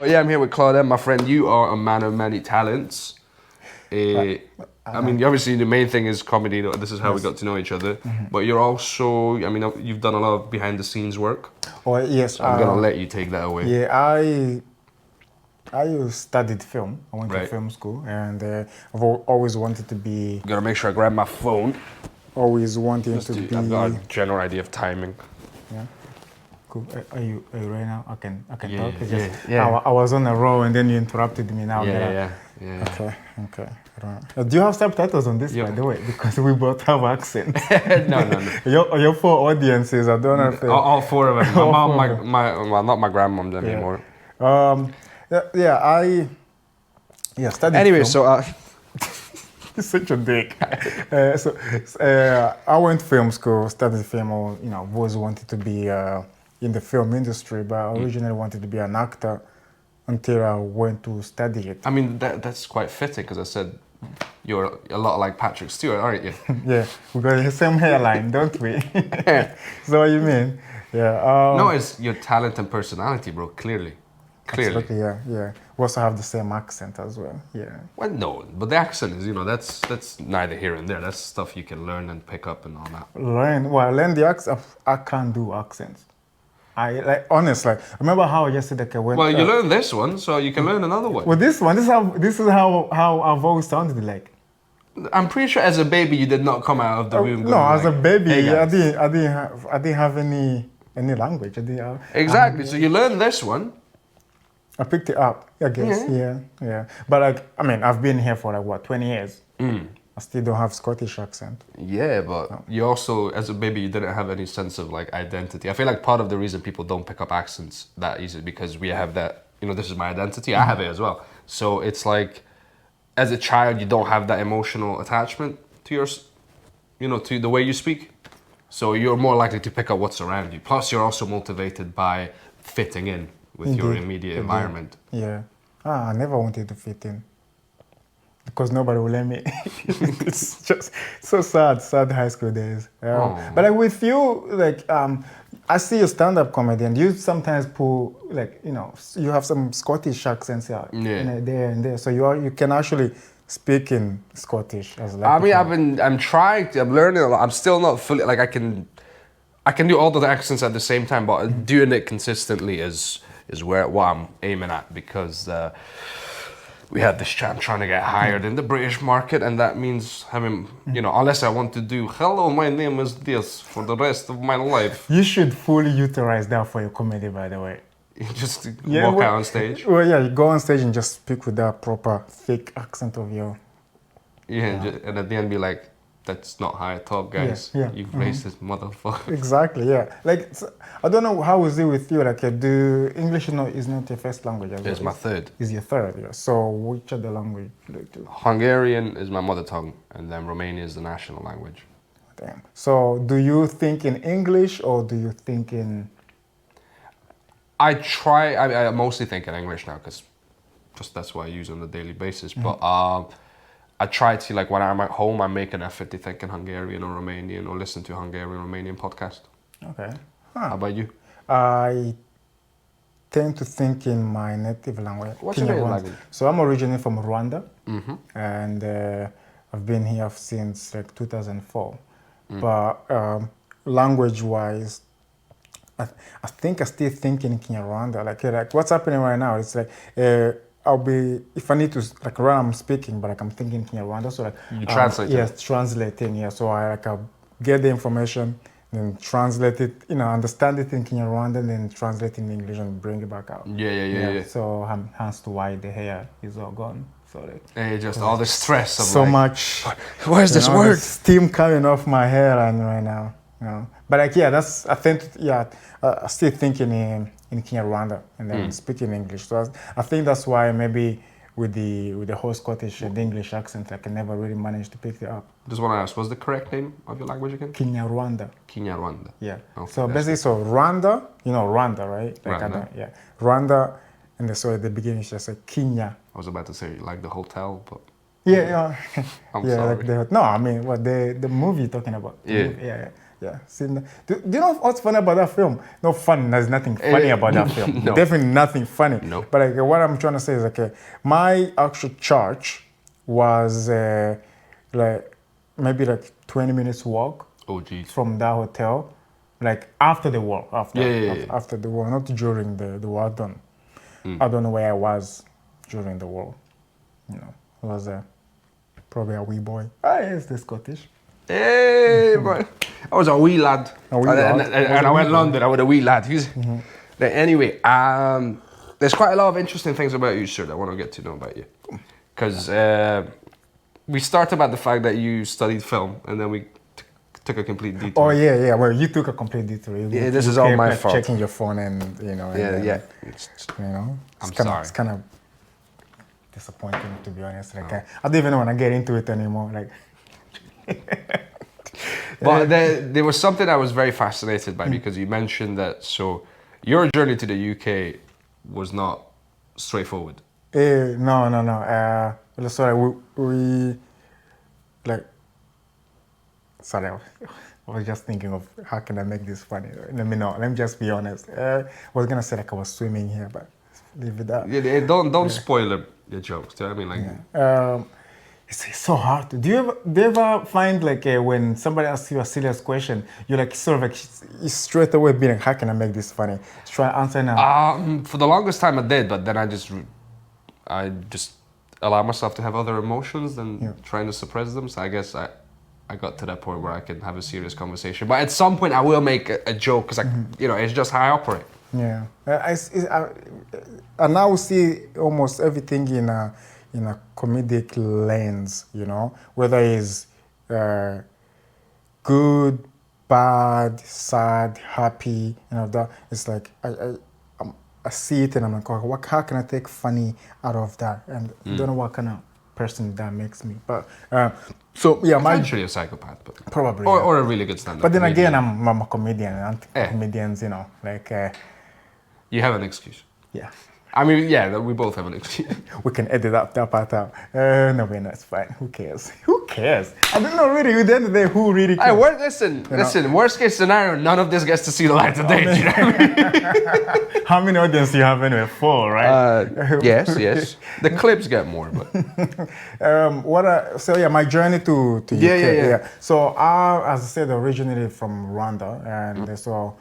Well, yeah, I'm here with Claude, my friend. You are a man of many talents. I mean, obviously the main thing is comedy. This is how we got to know each other. But you're also, I mean, you've done a lot of behind the scenes work. Oh yes. So I'm gonna let you take that away. Yeah, I studied film. I went to Right. film school, and I've always wanted to be. Gotta make sure I grab my phone. Always wanting to be. I've got a general idea of timing. Yeah. Cool. Are you right now? I can Yeah, talk. It's yeah, just, yeah. I was on a roll, and then you interrupted me. Now. Yeah. Okay. I don't know. Do you have subtitles on this, by the way? Because we both have accents. No. Your four audiences, I don't know if they... All four of them. My mom, well, not my grandmom anymore. I studied Anyway, film. so He's such a dick. I went to film school, studied film. I've always wanted to be in the film industry, but I originally wanted to be an actor until I went to study it. I mean, that's quite fitting because I said you're a lot like Patrick Stewart, aren't you? Yeah, we got the same hairline, don't we? So what you mean? Yeah. No, it's your talent and personality, bro. Clearly. Absolutely, yeah. We also have the same accent as well. Yeah. Well, no, but the accent is, that's neither here and there. That's stuff you can learn and pick up and all that. Learn the accent. I can't do accents. Honestly, remember how I just said that I went. Well, you learn this one, so you can learn another one. Well, this is how I've always sounded like. I'm pretty sure as a baby you did not come out of the room. No, as a baby, "Hey, I guys." didn't have any language. I didn't have, Exactly. So you learn this one. I picked it up, I guess. Yeah. But I've been here for 20 years. I still don't have Scottish accent. Yeah, but you also, as a baby, you didn't have any sense of identity. I feel like part of the reason people don't pick up accents that easy because we have that, this is my identity. I have it as well. So it's like, as a child, you don't have that emotional attachment to to the way you speak. So you're more likely to pick up what's around you. Plus, you're also motivated by fitting in with your immediate environment. Yeah. I never wanted to fit in. Because nobody will let me. It's just so sad high school days. But with you, I see you stand-up comedian. You sometimes pull, you have some Scottish accents there and there. So you can actually speak in Scottish as I'm learning a lot. I'm still not fully, I can do all the accents at the same time, but doing it consistently is what I'm aiming at because we had this chat. I'm trying to get hired in the British market, and that means having, unless I want to do, hello, my name is this for the rest of my life. You should fully utilize that for your comedy, by the way. You just walk out on stage. Well, yeah, you go on stage and just speak with that proper thick accent of your. Yeah, and at the end be like, that's not how I talk, guys. Yeah. You've racist motherfucker. Exactly, yeah. I don't know how is it with you. Do English is not your first language? It's my third. Is your third, yeah. So which other language do you do? Hungarian is my mother tongue, and then Romanian is the national language. Damn. So do you think in English or do you think in? I mostly think in English now because just that's what I use on a daily basis. But I try to, when I'm at home, I make an effort to think in Hungarian or Romanian or listen to Hungarian-Romanian podcast. Okay. How about you? I tend to think in my native language. What's your native language? So I'm originally from Rwanda, and I've been here since 2004. But language-wise, I think I still think in Kinyarwanda. What's happening right now? It's if I need to, while I'm speaking, but I'm thinking Kinyarwanda, so you translate it? Yes, translating, yeah. So I'll get the information, then translate it, understand it in Kinyarwanda, and then translate it in English and bring it back out. Yeah. So hence to why the hair is all gone. So just all the stress of so much. Where's this word? Steam coming off my hair right now. But I still thinking in Kinyarwanda and then speaking English. So I think that's why maybe with the whole Scottish and English accent, I can never really manage to pick it up. Just want to ask, what's the correct name of your language again? Kinyarwanda. Kinyarwanda. Yeah. Okay, So basically, Rwanda, Rwanda, right? Rwanda. Rwanda, and so at the beginning it's just Kinya. I was about to say like the hotel, but yeah. I'm sorry. The movie you're talking about. Yeah. Yeah. Do you know what's funny about that film? No fun. There's nothing funny about that film. No. Definitely nothing funny. No. But like what I'm trying to say is like my actual church was like maybe like 20 minutes walk Oh, geez. from that hotel, like after the war. Yeah. After the war, not during the war done. I don't know where I was during the war. You know, I was probably a wee boy. Ah, yes, the Scottish. Hey, boy. I was a wee lad. And I went London. I was a wee lad. Anyway, there's quite a lot of interesting things about you, sir, that I want to get to know about you. Because we started about the fact that you studied film, and then we took a complete detour. Oh, yeah. Well, you took a complete detour. This is all my fault. Checking your phone and, you know. Yeah. You know, I'm sorry. It's kind of disappointing, to be honest. Like, I don't even want to get into it anymore. Like, but there was something I was very fascinated by because you mentioned that. So your journey to the UK was not straightforward. No. Sorry, we like. Sorry, I was just thinking of how can I make this funny. Let me just be honest. I was gonna say like I was swimming here, but leave it at. Yeah, don't spoil your jokes. Do you know what I mean? Like, it's so hard. Do you ever find like when somebody asks you a serious question, you're like sort of like you straight away being like, how can I make this funny? Try to answer now. For the longest time I did, but then I just allow myself to have other emotions than trying to suppress them. So I guess I got to that point where I can have a serious conversation. But at some point I will make a joke because it's just how I operate. Yeah, I now see almost everything in a comedic lens, you know, whether it's good, bad, sad, happy, that. It's like I see it and I'm like, oh, how can I take funny out of that? And I don't know what kind of person that makes me. But so yeah, Potentially a psychopath, but probably or a really good stand-up. But then comedian. again, I'm a comedian, and comedians, you know, like you have an excuse. Yeah. I mean, yeah, we both have an excuse. We can edit that part out. No, it's fine. Who cares? Who cares? I don't know really. At the end of the day, who really cares? Listen. Worst case scenario, none of this gets to see the light of day. You know what I mean? How many audience do you have anyway? 4, right? Yes. The clips get more, but. My journey to UK. Yeah. So as I said, originally from Rwanda, and so.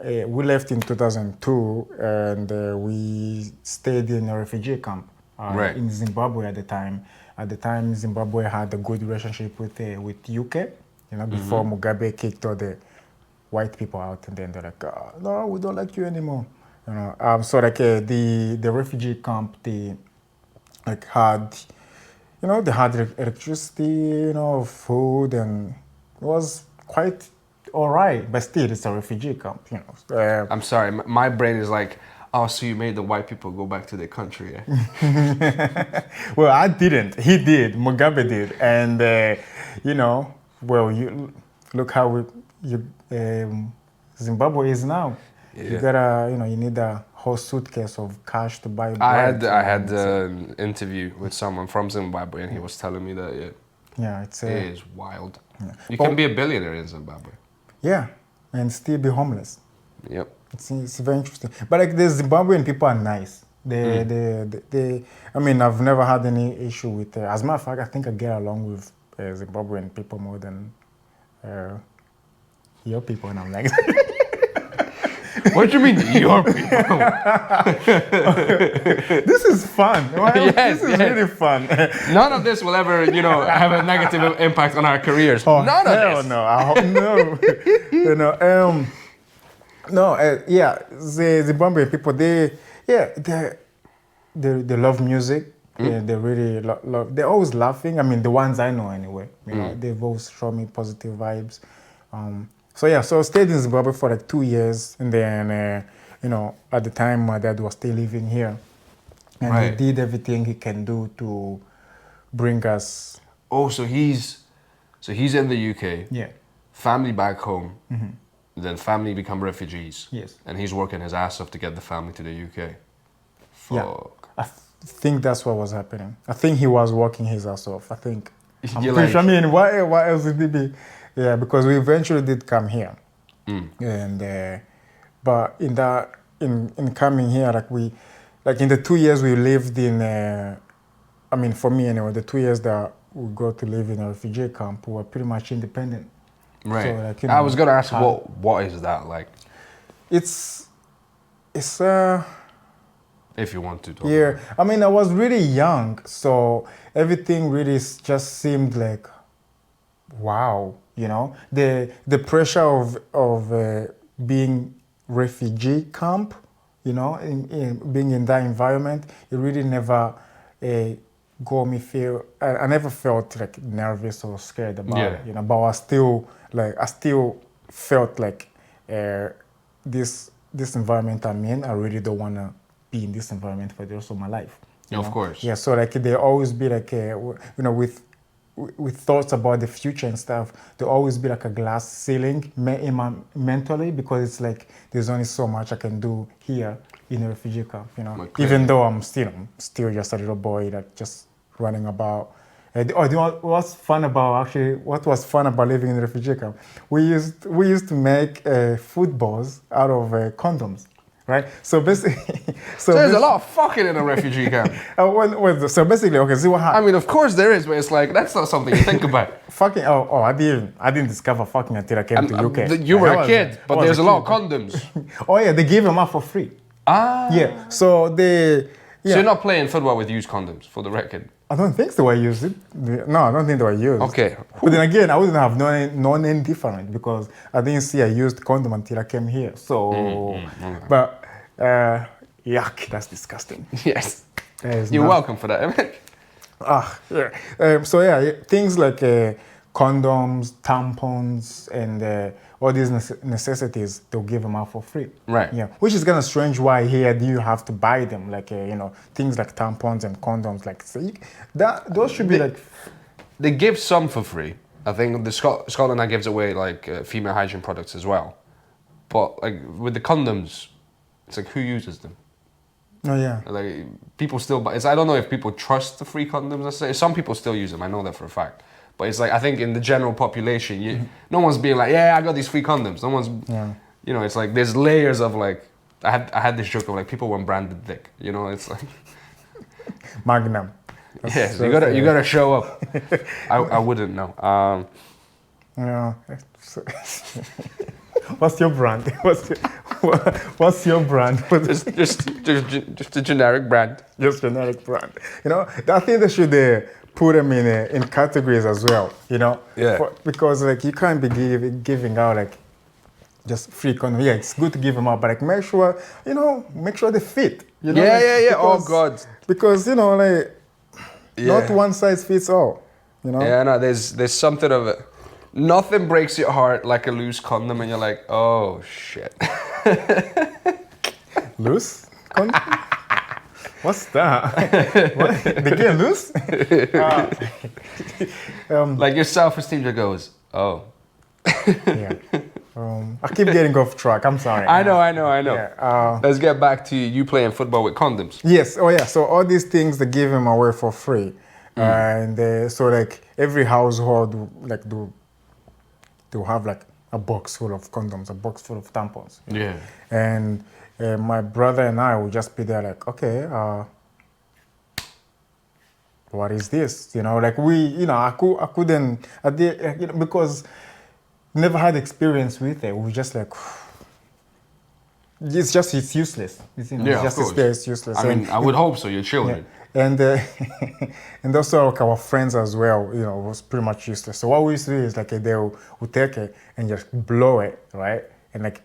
We left in 2002 and we stayed in a refugee camp in Zimbabwe at the time. At the time, Zimbabwe had a good relationship with UK, you know, before Mugabe kicked all the white people out, and then they're like, no, we don't like you anymore. You know, so like the refugee camp, they like had, you know, they had electricity, you know, food, and it was quite all right, but still, it's a refugee camp, you know. I'm sorry, my brain is like, oh, so you made the white people go back to their country, yeah? Well, I didn't. He did. Mugabe did. And, you know, well, you look how Zimbabwe is now. Yeah. You gotta, you know, you need a whole suitcase of cash to buy. I had an interview with someone from Zimbabwe, and he was telling me that, it is wild. Yeah. You can be a billionaire in Zimbabwe. Yeah, and still be homeless. Yep. It's very interesting. But like the Zimbabwean people are nice. They I mean, I've never had any issue with. As a matter of fact, I think I get along with Zimbabwean people more than your people, and I'm like. What do you mean, your people? This is fun. This is really fun. None of this will ever, have a negative impact on our careers. Oh, None of this. No, I hope no. The Zimbabwean people, they love music. They really love. They're always laughing. I mean, the ones I know anyway. You know, they've always shown me positive vibes. So I stayed in Zimbabwe for like 2 years, and then at the time my dad was still living here, and he did everything he can do to bring us. Oh, so he's in the UK. Yeah. Family back home. Mm-hmm. Then family become refugees. Yes. And he's working his ass off to get the family to the UK. Fuck. Yeah. I think that's what was happening. I think he was working his ass off. I think. I'm You're pretty sure. I mean, what else would it be? Yeah, because we eventually did come here, and but in coming here, like in the 2 years we lived in, I mean, for me anyway, the 2 years that we got to live in a refugee camp, we were pretty much independent. Right. So, like, I was gonna ask, what is that like? It's If you want to talk. yeah. I mean, I was really young, so everything really just seemed like, wow, you know, the pressure of being refugee camp, you know, in being in that environment, it really never got me feel. I never felt like nervous or scared about it, you know. But I still felt like this environment I'm in. I really don't want to be in this environment for the rest of my life. Of course. Yeah. So like there always be like you know, with thoughts about the future and stuff, there always be like a glass ceiling mentally, because it's like there's only so much I can do here in a refugee camp, you know. Even though I'm still just a little boy, like just running about. Do you know what was fun about living in a refugee camp? We used to make footballs out of condoms. Right, so basically, there's a lot of fucking in a refugee camp. So basically, okay, see what happened. I mean, of course there is, but it's like that's not something you think about. Fucking, I didn't discover fucking until I came to UK. You were a kid, but there's a lot of condoms. Oh yeah, they give them out for free. Yeah, so they. Yeah. So you're not playing football with used condoms, for the record. I don't think they were used. No, I don't think they were used. Okay. But then again, I wouldn't have known any different because I didn't see a used condom until I came here. So, but yuck, that's disgusting. Yes. You're welcome for that. Yeah. So yeah, things like condoms, tampons, and all these necessities, they'll give them out for free. Right. Yeah. Which is kind of strange. Why here do you have to buy them? Like you know, things like tampons and condoms. Like those should be like. They give some for free. I think the Scotland that gives away like female hygiene products as well. But like with the condoms, it's like who uses them? Oh yeah. Like people still buy. I don't know if people trust the free condoms. I say some people still use them. I know that for a fact. But it's like I think in the general population, no one's being like, yeah, I got these free condoms. No one's, you know, it's like there's layers of like. I had this joke of like people want branded dick. You know, it's like Magnum. Yes, you gotta show up. I wouldn't know. Yeah. What's your brand? What's your brand? Just a generic brand. Just generic brand. You know, I think they should put them in categories as well. You know, because like you can't be giving out like just free condoms. Yeah, it's good to give them out, but like make sure they fit. You know, yeah. Because, oh God. Because you know, like not one size fits all. You know. Yeah, no. There's something of it. Nothing breaks your heart like a loose condom, and you're like, oh shit. Loose condom? What's that? What? They get loose? Like your self-esteem just goes, oh. Yeah. I keep getting off track. I'm sorry. I know. Yeah, Let's get back to you playing football with condoms. Yes. Oh yeah. So all these things they give them away for free, and so like every household like they'll have like a box full of condoms, a box full of tampons. You know? Yeah. And my brother and I would just be there like, okay, what is this? You know, like I couldn't, because never had experience with it. We just like, it's useless. It's useless. I mean, I would hope so. Your children. Yeah. And and also like our friends as well, you know, was pretty much useless. So what we used to do is like we'll take it and just blow it, right? And like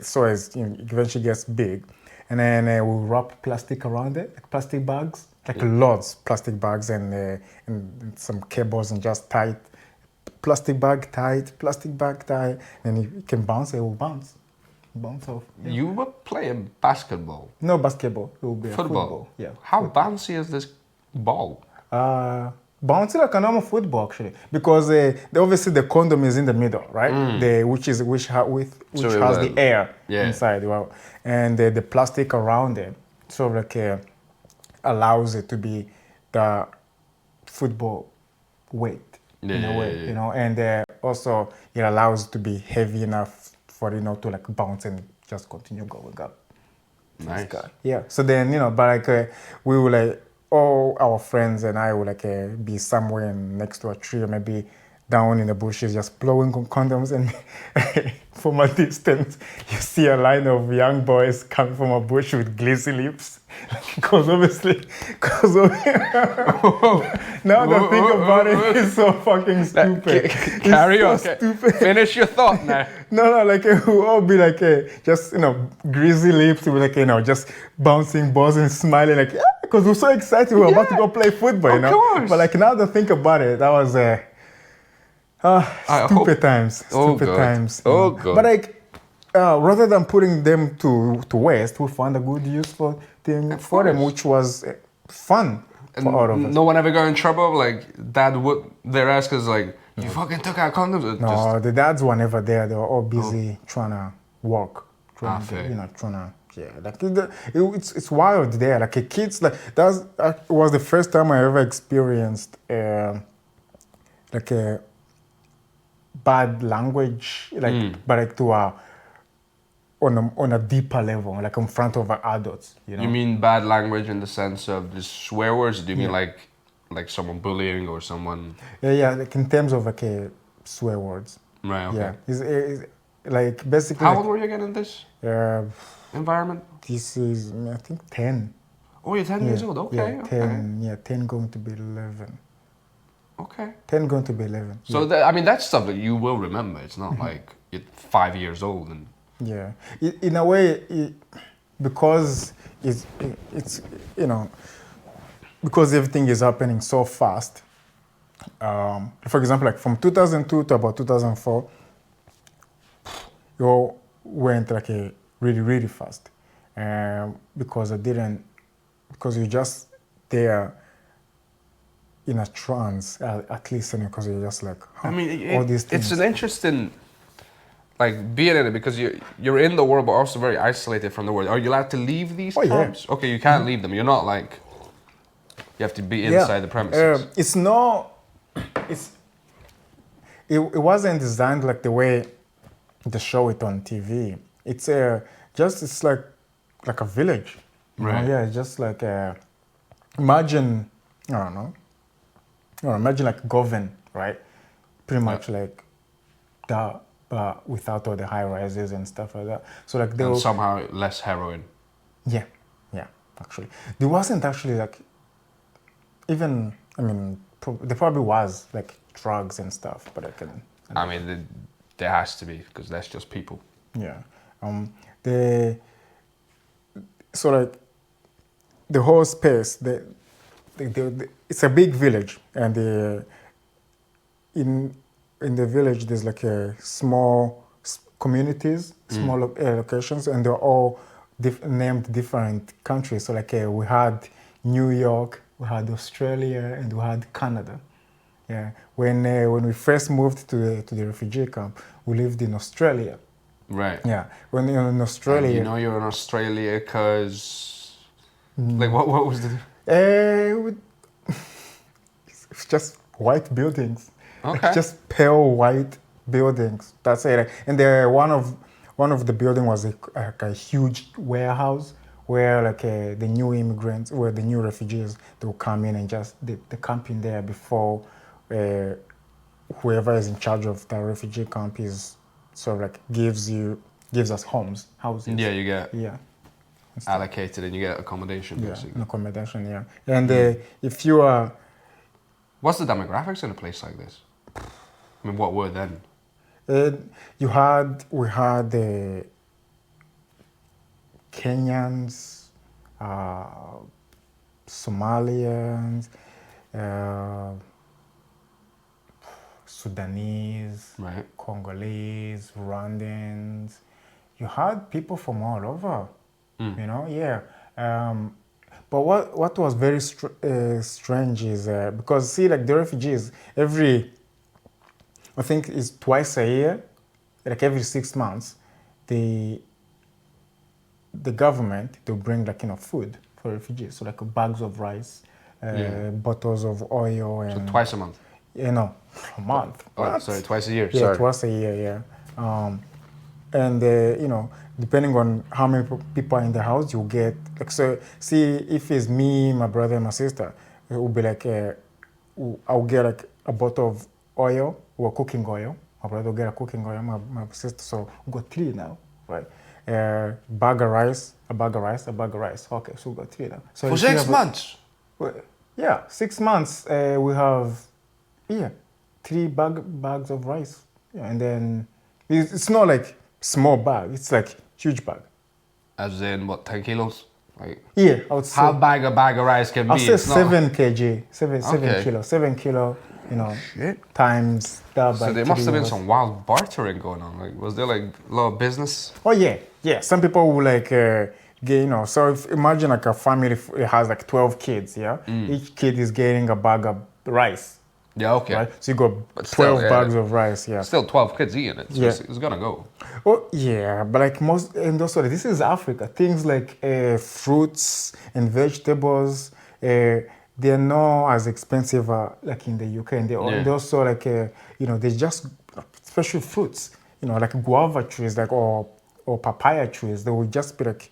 so as eventually gets big, and then we'll wrap plastic around it, like plastic bags, like lots plastic bags and some cables and just tight plastic bag tight, and you can bounce, it will bounce off. Yeah. You were playing basketball? No basketball. It will be football. Yeah. How bouncy is this ball? Bouncy like a normal football actually, because obviously the condom is in the middle, right? Which has the air inside, well, and the plastic around it sort of like allows it to be the football weight. in a way, you know, and also it allows it to be heavy enough for, you know, to like bounce and just continue going up. Nice. Yeah. So then, you know, but like we will like all our friends and I will like be somewhere next to a tree or maybe down in the bushes just blowing on condoms, and from a distance you see a line of young boys coming from a bush with glazzy lips, because obviously, now that I think about it, it's so fucking stupid. Carry on. It's so stupid. Finish your thought now. No, like we'll all be like just, you know, greasy lips, with like, you know, just bouncing balls and smiling like, yeah, because we're so excited we were about to go play football, you know. Course. But like now that I think about it, that was stupid times. Stupid times. Oh god. But like rather than putting them to waste, we found a good use for them, which was fun for all of us. No one ever got in trouble? Like, dad would their ass because, like, you fucking took out condoms? No, the dads were never there. They were all busy trying to work. Trying to, like it's wild there. Like kids, like that was the first time I ever experienced like a bad language, like but like to on a deeper level, like in front of adults. You know. You mean bad language in the sense of just swear words? Do you mean like someone bullying or someone? Yeah, like in terms of like swear words. Right. Okay. Yeah, it's like basically. How old were you again in this environment? This is, I think, 10. Oh, you're 10 years old. Okay. Yeah, 10. Yeah, 10 going to be 11. Okay. 10 going to be 11. So I mean, that's stuff that you will remember. It's not like you're 5 years old and. Yeah, in a way, because it's you know, because everything is happening so fast. For example, like from 2002 to about 2004, you went like really fast, because you're just there in a trance, at least, because you're just like, I mean, all these things. It's an interesting. Like being in it, because you're in the world but also very isolated from the world. Are you allowed to leave these camps? Yeah. Okay, you can't leave them. You're not like you have to be inside the premises. It's not. It wasn't designed like the way they show it on TV. It's it's like a village. Right. Yeah, it's just like imagine, I don't know. Imagine like Govan, right? Pretty much like that. But without all the high rises and stuff like that. So like and somehow less heroin. Yeah, actually. There wasn't actually like, even, I mean, there probably was like drugs and stuff, but I mean, there has to be, because that's just people. Yeah. So like, the whole space, it's a big village, and in the village, there's like small communities, small locations, and they're all named different countries. So like we had New York, we had Australia, and we had Canada. Yeah. When we first moved to the refugee camp, we lived in Australia. Right. Yeah. When you're in Australia, and you know you're in Australia because like what was the? It's just white buildings. Okay. Like just pale white buildings. That's it. And one of the building was a huge warehouse where like the new immigrants, where the new refugees, they will come in and just they camp in there before whoever is in charge of the refugee camp is sort of like gives us houses. Yeah, you get allocated and you get accommodation. Yeah, basically. Accommodation. Yeah, and if you are. What's the demographics in a place like this? I mean, what were then? We had Kenyans, Somalians, Sudanese, right. Congolese, Rwandans. You had people from all over, you know, yeah. But what was very strange is because see, like the refugees, I think it's twice a year, like every 6 months, the government, they'll bring like, you know, food for refugees. So like bags of rice, bottles of oil. And so twice a month? a month. Oh, What? sorry, twice a year. Yeah, Sorry. twice a year, yeah. And depending on how many people are in the house, you get like, so. See, if it's me, my brother, and my sister, it will be like I'll get like a bottle of oil or cooking oil. My brother will get a cooking oil. My sister, so we got three now, right? Bag of rice, a bag of rice, a bag of rice. Okay, so we got three now. So For if you 6 have months. yeah, 6 months. We have three bags of rice. Yeah, and then it's not like small bag. It's like huge bag. As in what, 10 kilos? Like Yeah, I would say. how big a bag of rice can I'll be? say It's not- 7 kg, seven Okay. kilo, 7 kilo. Shit. Times that by So there must have been three. some wild bartering going on. Like, was there like a lot of business? Oh yeah. Some people will like get. So if, imagine like a family has like 12 kids. Yeah, each kid is getting a bag of rice. Yeah, okay. Right, so you got But still, 12 yeah. bags of rice. Yeah. Still 12 kids eating it, so Yeah. it's gonna go. Oh yeah, but like most, and also this is Africa. Things like fruits and vegetables, they're not as expensive like in the UK, and Yeah. they also like they just special fruits, like guava trees, like or papaya trees. They will just be like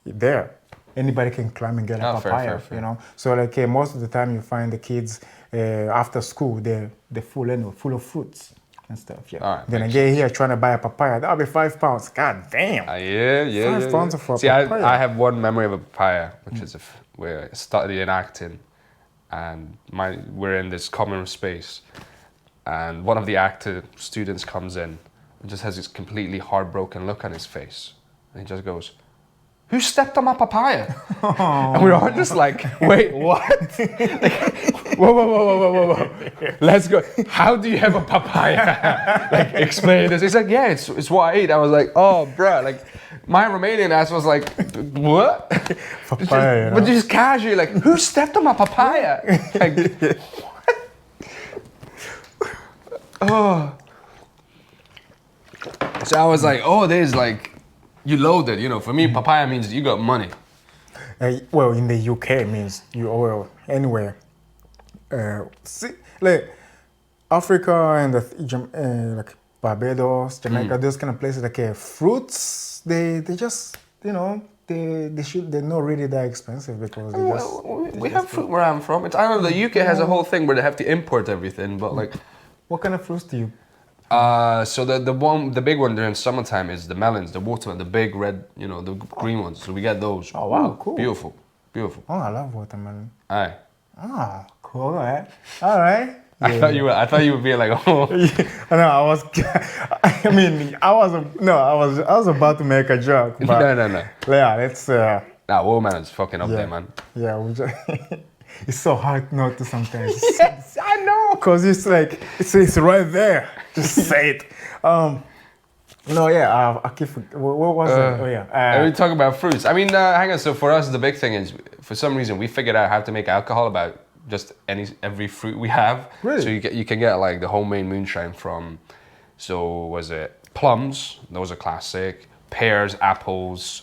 there. Anybody can climb and get a Ah, fair, papaya, fair. So like most of the time you find the kids after school they're full of fruits and stuff. Yeah. All right, Then I makes get here trying to buy a papaya. That'll be £5. God damn. Yeah. 5 pounds for a See, papaya. I have one memory of a papaya, which is where I studied acting, and we're in this common space, and one of the actor students comes in and just has this completely heartbroken look on his face, and he just goes, "Who stepped on my papaya?" And we're all just like, "Wait, what?" Like, whoa. Let's go. How do you have a papaya? Like, explain this. He's like, "Yeah, it's what I eat." I was like, "Oh, bruh." Like, my Romanian ass was like, "What?" Papaya, But just casually, like, "Who stepped on my papaya?" Like, oh. So I was like, "Oh, there's like, you loaded." For me, papaya means you got money. Well, in the UK it means you oil anywhere. Like Africa and like Barbados, Jamaica, those kind of places, like fruits, they just they're not really that expensive because they just. We have fruit where I'm from. I don't know. The UK has a whole thing where they have to import everything, but like. What kind of fruits do you? So the big one during summertime is the melons, the watermelon, the big red, the green ones. So we get those. Oh wow, Ooh, cool. Beautiful. Oh, I love watermelon. Aye. Ah, cool. All right. I thought you would be like, oh. No, I was. I mean, I was about to make a joke, but No. yeah, let's. Nah, watermelon's fucking up Yeah. there, man. Yeah, we just. It's so hard not to sometimes. Yes, I know. Cause it's like it's right there. Just say it. No, yeah. I keep. What was it? Oh yeah. we talk about fruits. I mean, hang on. So for us, the big thing is, for some reason, we figured out how to make alcohol about just every fruit we have. Really? So you can get like the homemade moonshine from. So was it plums? Those are classic. Pears, apples,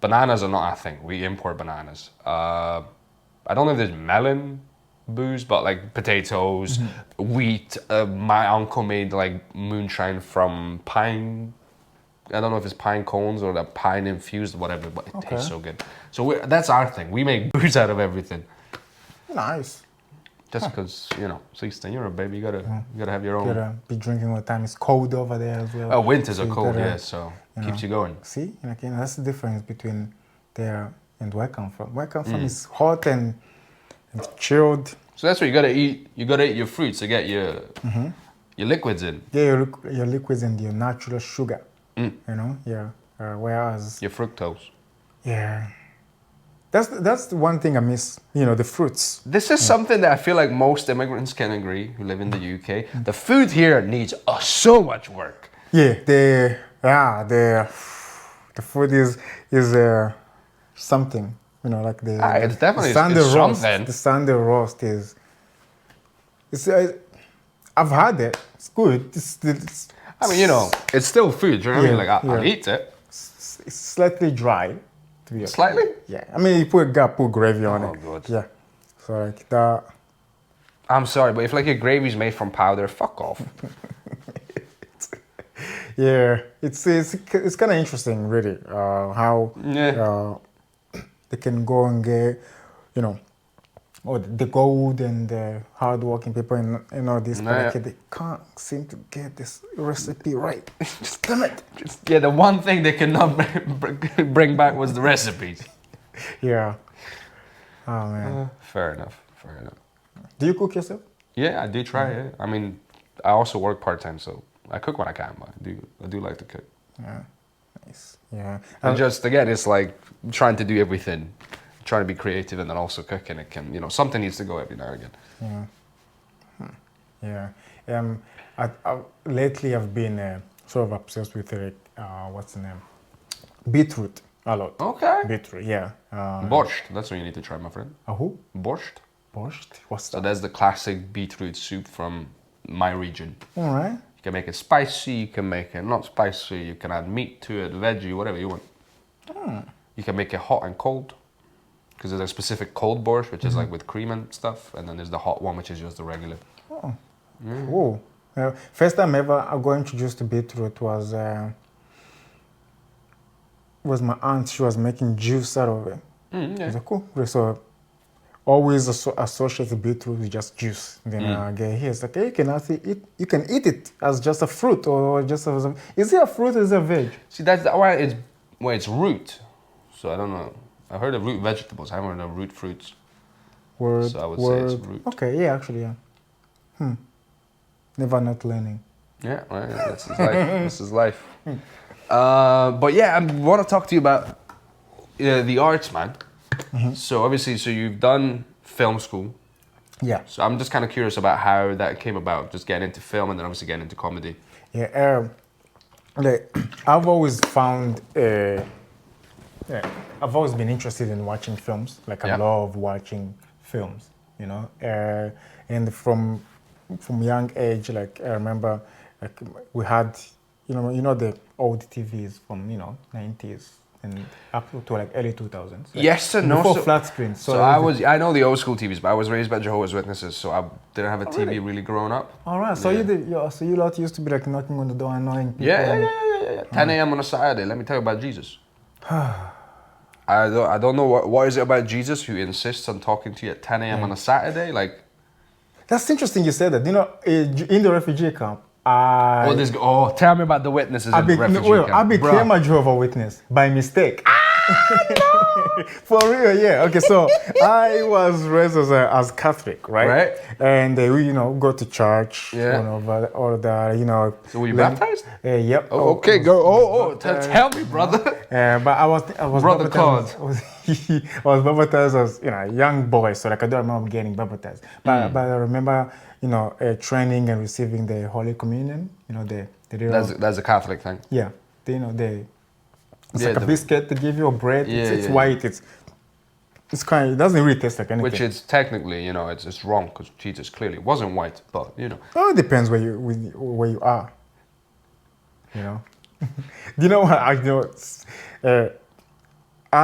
bananas are not a thing. We import bananas. I don't know if there's melon booze, but like potatoes, wheat. My uncle made like moonshine from pine. I don't know if it's pine cones or the pine infused, whatever, but it tastes so good. So that's our thing. We make booze out of everything. Nice. Just because, 16 euro, baby, you gotta have your own. You gotta be drinking all the time. It's cold over there as well. Oh, winters So are you cold, gotta, yeah, so keeps you going. See, that's the difference between there and where I come from. Where I come from is hot and chilled. So that's what you gotta eat. You gotta eat your fruits to get your liquids in. Yeah, your liquids and your natural sugar. Yeah. Whereas Your fructose. yeah, that's the one thing I miss. The fruits. This is something that I feel like most immigrants can agree who live in the UK. The food here needs so much work. Yeah, the food is something. Like the It's definitely the Sunday it's roast. something. The Sunday roast is. It's. I've had it. It's good. It's I mean, it's still food. Do you know what I mean? Yeah, Like I'll yeah. eat it. it's slightly dry. To be honest. Slightly. Yeah, I mean you put gravy on Oh, it. good. Yeah, so like that. I'm sorry, but if like your gravy's made from powder, fuck off. Yeah, it's kind of interesting, really, how they can go and get, you know, or the gold and the hardworking people and all this, but like, they can't seem to get this recipe right. Just damn it. Yeah, the one thing they cannot bring back was the recipes. Yeah. Oh man. Fair enough. Fair enough. Do you cook yourself? Yeah, I do try. Yeah. I mean, I also work part time, so I cook when I can. But I do like to cook. Yeah. Nice. Yeah. And just again, it's like trying to do everything, trying to be creative, and then also cooking. It can, you know, something needs to go every now and again. Yeah. Yeah. Lately I've been sort of obsessed with what's the name? Beetroot a lot. Okay. Beetroot. Yeah. Borscht. That's what you need to try, my friend. Who? Borscht. Borscht? What's So that? that's the classic beetroot soup from my region. All right. You can make it spicy, you can make it not spicy, you can add meat to it, veggie, whatever you want. You can make it hot and cold, because there's a specific cold borscht, which is like with cream and stuff, and then there's the hot one, which is just the regular. Oh. Cool. First time ever I got introduced to beetroot was my aunt. She was making juice out of it. Yeah. I was like, cool. So always associate beetroot with just juice. Then I get here. It's like, hey, you can eat it as just a fruit or just as a, is it a fruit or is it a veg? See, that's why it's root. So I don't know. I've heard of root vegetables. I haven't heard of root fruits. So I would say it's root. Okay, yeah, actually, yeah. Never not learning. Yeah, right. This is life. This is life. But yeah, I want to talk to you about the arts, man. So obviously, you've done film school. Yeah. So I'm just kind of curious about how that came about, just getting into film and then obviously getting into comedy. Yeah. Like, I've always found, I've always been interested in watching films. Like I love watching films, you know. And from young age, like I remember, like we had, you know the old TVs from 90s and up to like early 2000s. Like Yes and no. Before flat screens. So I know the old school TVs, but I was raised by Jehovah's Witnesses, so I didn't have a TV really growing up. All right. So you lot used to be like knocking on the door and knowing people. Yeah. 10 a.m. on a Saturday. Let me tell you about Jesus. I don't know what is it about Jesus who insists on talking to you at 10 a.m. on a Saturday, like. That's interesting you said that. You know, in the refugee camp, tell me about the witnesses in the refugee camp. I became a Jehovah's Witness by mistake. No! For real, yeah. Okay, so I was raised as Catholic, right? Right. And we, go to church. Yeah. All the. So were you baptized? Yep. Oh, okay, go. Tell me, brother. But I was Brother baptized. I was baptized as a young boy, so like I don't remember getting baptized. But I remember training and receiving the Holy Communion. That's a Catholic thing. Yeah, it's like a biscuit they give you, a bread. It's white. It's kind of, it doesn't really taste like anything. Which is technically, it's wrong because Jesus clearly wasn't white, but Oh, it depends where you are. Do you know what I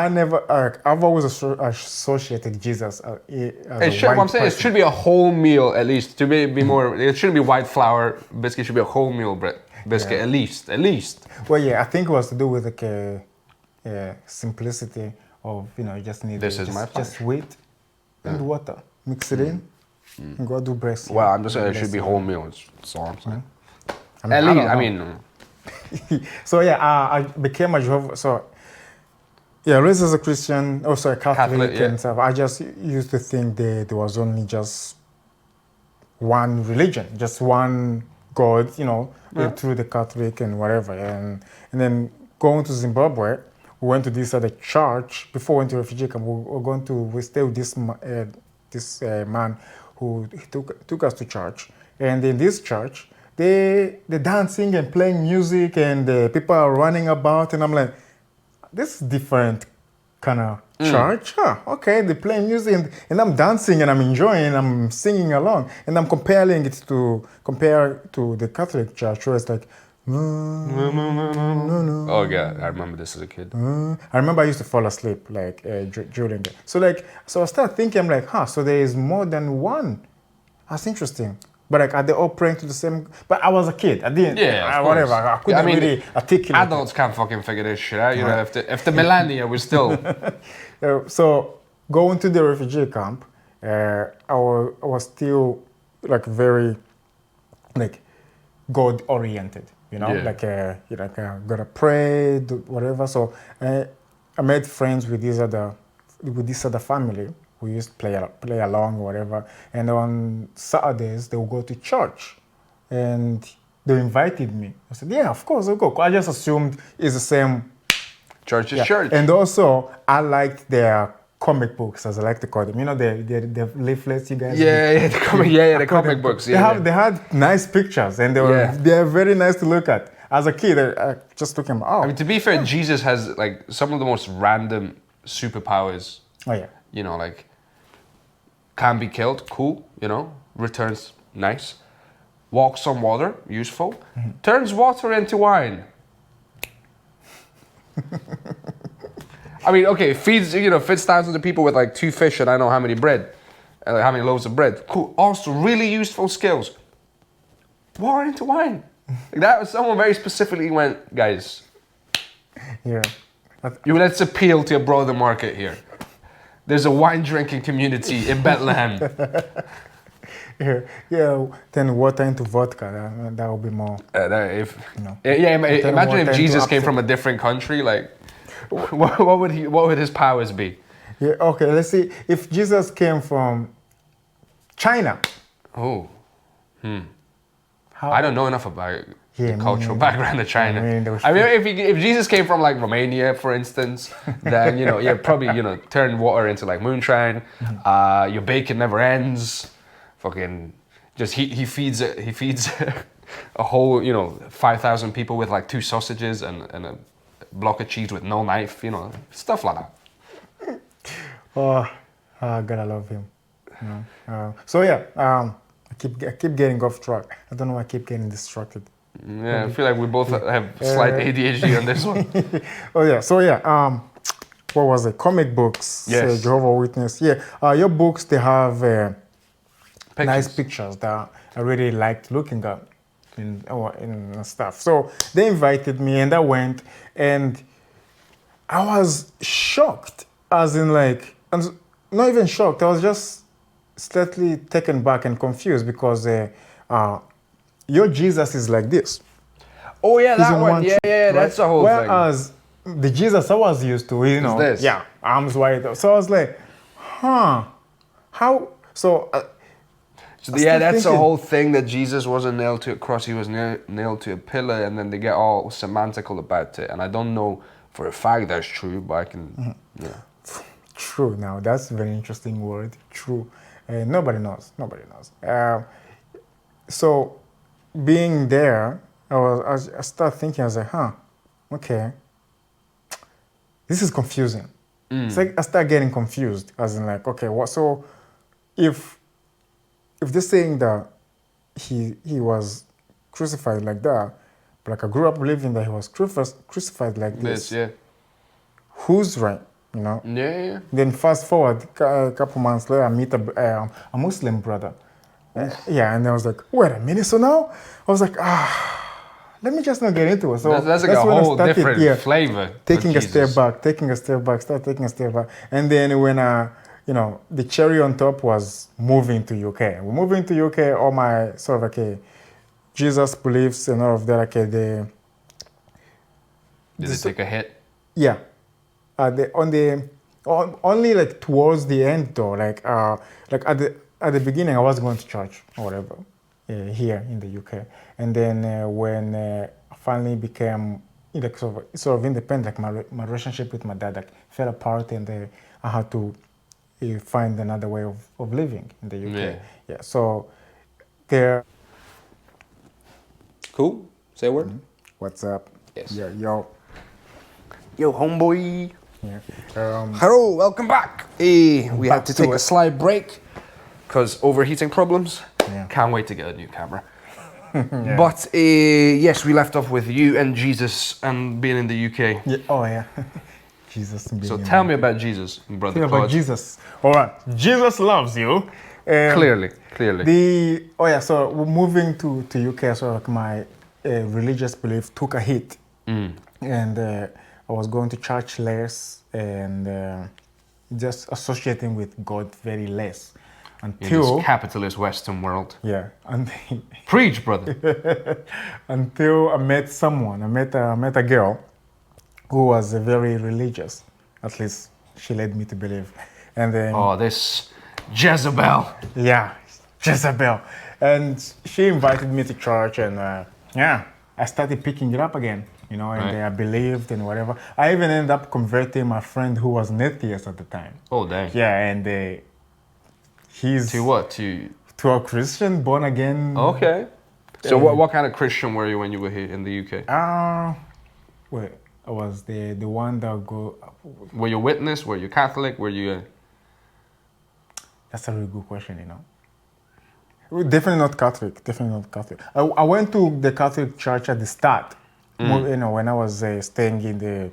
know? I've always associated Jesus as a white I'm saying person. it should be a whole meal at least. To be more, it shouldn't be white flour biscuit. It should be a whole meal biscuit at least. Well, yeah, I think it was to do with simplicity of just need just wheat and water, mix it in, and go do breast. Well, I'm just saying it should be whole meal. That's all I'm saying. At least, So yeah, I became a Jehovah. So. Yeah, raised as a Christian, also a Catholic and stuff. I just used to think there was only just one religion, just one God, through the Catholic and whatever. And then going to Zimbabwe, we went to this other church. Before we went to refugee camp, we stayed with this man who took us to church. And in this church, they dancing and playing music and people are running about. And I'm like, this is different kind of church. Okay, they play music and I'm dancing and I'm enjoying, I'm singing along. And I'm comparing it to the Catholic church where it's like, no. Oh yeah, I remember this as a kid. I remember I used to fall asleep like during it. So I started thinking, I'm like, so there is more than one That's interesting. But like, are they all praying to the same? But I was a kid. I didn't. Yeah, of whatever. course. I couldn't really articulate. Adults can't fucking figure this shit out. You know, if the millennia was still. So going to the refugee camp, I was still like very like God oriented. You know, Yeah. like gotta pray, do whatever. So I made friends with this other family who used to play along or whatever. And on Saturdays they would go to church, and they invited me. I said, yeah, of course I'll go. I just assumed it's the same. Church is church. And also I liked their comic books, as I like to call them. You know, the leaflets you guys. The comic books. Yeah, They had nice pictures, and they're very nice to look at. As a kid, I just took them out. I mean, to be fair, Jesus has like some of the most random superpowers. Oh yeah. You know, like can be killed, cool. You know, returns, nice. Walks on water, useful. Turns water into wine. I mean, okay, feeds thousands of people with like 2 fish and I know how many bread, like how many loaves of bread. Cool. Also, really useful skills. Water into wine. Like that was someone very specifically went, guys. Yeah. Let's appeal to a broader market here. There's a wine drinking community in Bethlehem. Yeah. Then water into vodka. That would be more. Imagine if Jesus came from a different country. Like, what would his powers be? Yeah. Okay. Let's see. If Jesus came from China. Oh. I don't know enough about the cultural background of China. If Jesus came from like Romania, for instance, then probably turn water into like moonshine. Your bacon never ends. Fucking, just he feeds a whole 5,000 people with like 2 sausages and a block of cheese with no knife. Stuff like that. Oh, gotta love him. So yeah. I keep getting off track. I don't know why I keep getting distracted. Yeah, I feel like we both have slight ADHD on this one. Oh yeah, so yeah, what was it? Comic books. Yes. Jehovah's Witness. Yeah, your books, they have nice pictures that I really liked looking at in stuff. So they invited me and I went, and I was shocked, as in like, not even shocked, I was just slightly taken back and confused because your Jesus is like this. Oh yeah, that one. Yeah, right? That's the whole thing. Whereas the Jesus I was used to, this. Yeah, arms wide. So I was like, how? So that's the whole thing, that Jesus wasn't nailed to a cross, he was nailed to a pillar, and then they get all semantical about it. And I don't know for a fact that's true, but I can, True. Now that's a very interesting word. True. Nobody knows. So being there, I started thinking. I was like, okay, this is confusing. It's like I start getting confused, as in like, okay, what? So if they're saying that he was crucified like that, but like I grew up believing that he was crucified like this. Yeah. Who's right? Yeah. Then fast forward a couple months later, I meet a Muslim brother. And I was like, wait a minute. So now I was like, let me just not get into it. So that's like a whole different flavor. Taking a step back. And then when the cherry on top was moving to UK. We're moving to UK, all my sort of Jesus beliefs and all of that. Did it take a hit? Yeah. Only like towards the end though, like at the beginning I was going to church or whatever here in the UK, and then when I finally became sort of independent, like my relationship with my dad like fell apart, and I had to find another way of living in the UK. Yeah. So there. Cool. Say a word. What's up? Yes. Yeah. Yo, homeboy. Yeah. Hello, welcome back. We had to take a slight break because overheating problems. Yeah. Can't wait to get a new camera. Yeah. But yes, we left off with you and Jesus and being in the UK. Yeah. Oh yeah. Jesus. So tell me about Jesus, brother. Tell me about Jesus. All right. Jesus loves you. Clearly. So moving to UK, so like my religious belief took a hit, and I was going to church less and just associating with God very less In until this capitalist Western world. yeah, and Preach, brother. until I met someone. I met a girl who was very religious. At least she led me to believe, and then Oh, this Jezebel. yeah, Jezebel. And she invited me to church, and I started picking it up again, and Right. I believed and whatever. I even ended up converting my friend who was an atheist at the time. Oh, dang. Yeah, and he's To what? to a Christian, born again. Okay. So what kind of Christian were you when you were here in the UK? Wait, I was the one that go. Were you a witness? Were you Catholic? Were you That's a really good question, Definitely not Catholic. Definitely not Catholic. I went to the Catholic church at the start. When I was staying in the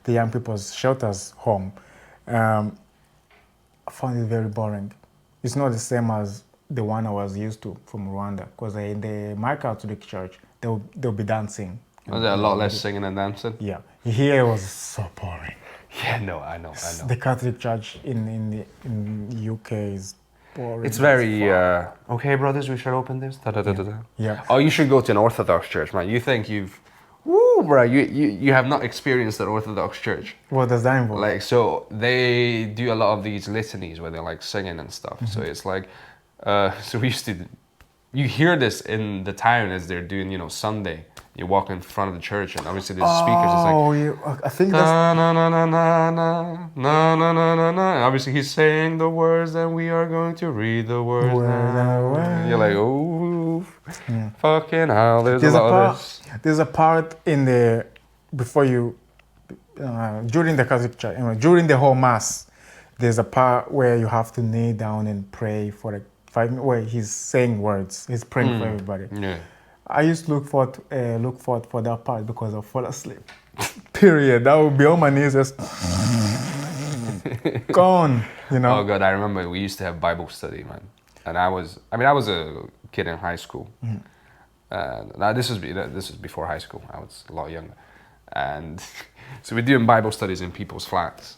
young people's shelters home. I found it very boring. It's not the same as the one I was used to from Rwanda. Because in my Catholic church, they'll be dancing. Was there a lot less singing and dancing? Yeah. Here it was so boring. Yeah, no, I know. The Catholic church in UK is boring. It's very okay, brothers. We should open this. Da, da, da, da, da. Yeah. Oh, you should go to an Orthodox church, man. You think bro. You have not experienced an Orthodox church. What does that involve? Like, so they do a lot of these litanies where they're like singing and stuff. So it's like, so we used to, you hear this in the town as they're doing, Sunday. You walk in front of the church, and obviously there's speakers. It's like, I think that's... na na na na na na na na na na na. And obviously he's saying the words, and we are going to read the words now. And you're like, oh, fucking hell! There's a lot of this. There's a part in the during the Catholic church, during the whole mass, there's a part where you have to kneel down and pray for like 5 minutes. Where he's saying words, he's praying for everybody. Yeah. I used to look forward for that part because I fall asleep. Period. That would be on my knees, just gone. Oh God, I remember we used to have Bible study, man. And I was a kid in high school. Now this is before high school. I was a lot younger, and so we're doing Bible studies in people's flats.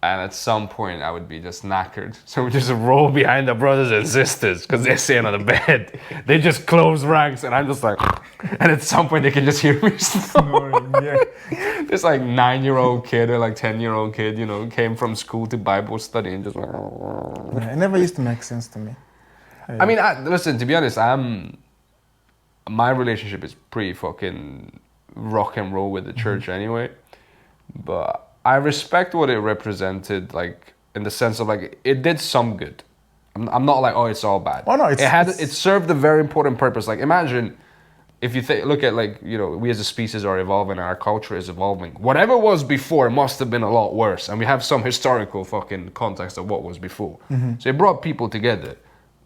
And at some point, I would be just knackered. So we just roll behind the brothers and sisters because they're sitting on the bed. They just close ranks, and I'm just like, and at some point, they can just hear me snoring. Yeah. This like 9-year-old kid or like 10-year-old kid, came from school to Bible study and just like. It never used to make sense to me. I mean, listen, to be honest, my relationship is pretty fucking rock and roll with the church anyway. But I respect what it represented, like in the sense of like it did some good. I'm not like, oh, it's all bad. Oh no, it served a very important purpose. Like imagine if you look at like we as a species are evolving, and our culture is evolving. Whatever was before must have been a lot worse, and we have some historical fucking context of what was before. So it brought people together.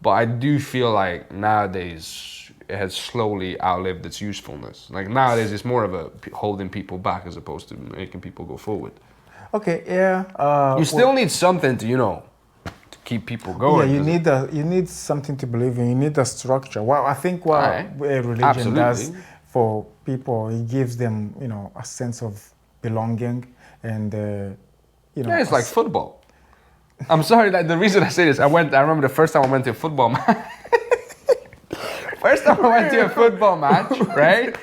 But I do feel like nowadays it has slowly outlived its usefulness. Like nowadays it's more of a holding people back as opposed to making people go forward. Okay, yeah. You still need something to, to keep people going. Yeah, you need something to believe in. You need a structure. Well, I think what religion does for people, it gives them, a sense of belonging and, Yeah, it's like football. I'm sorry, like the reason I say this, I remember the first time I went to a football match. First time I went to a football match, right?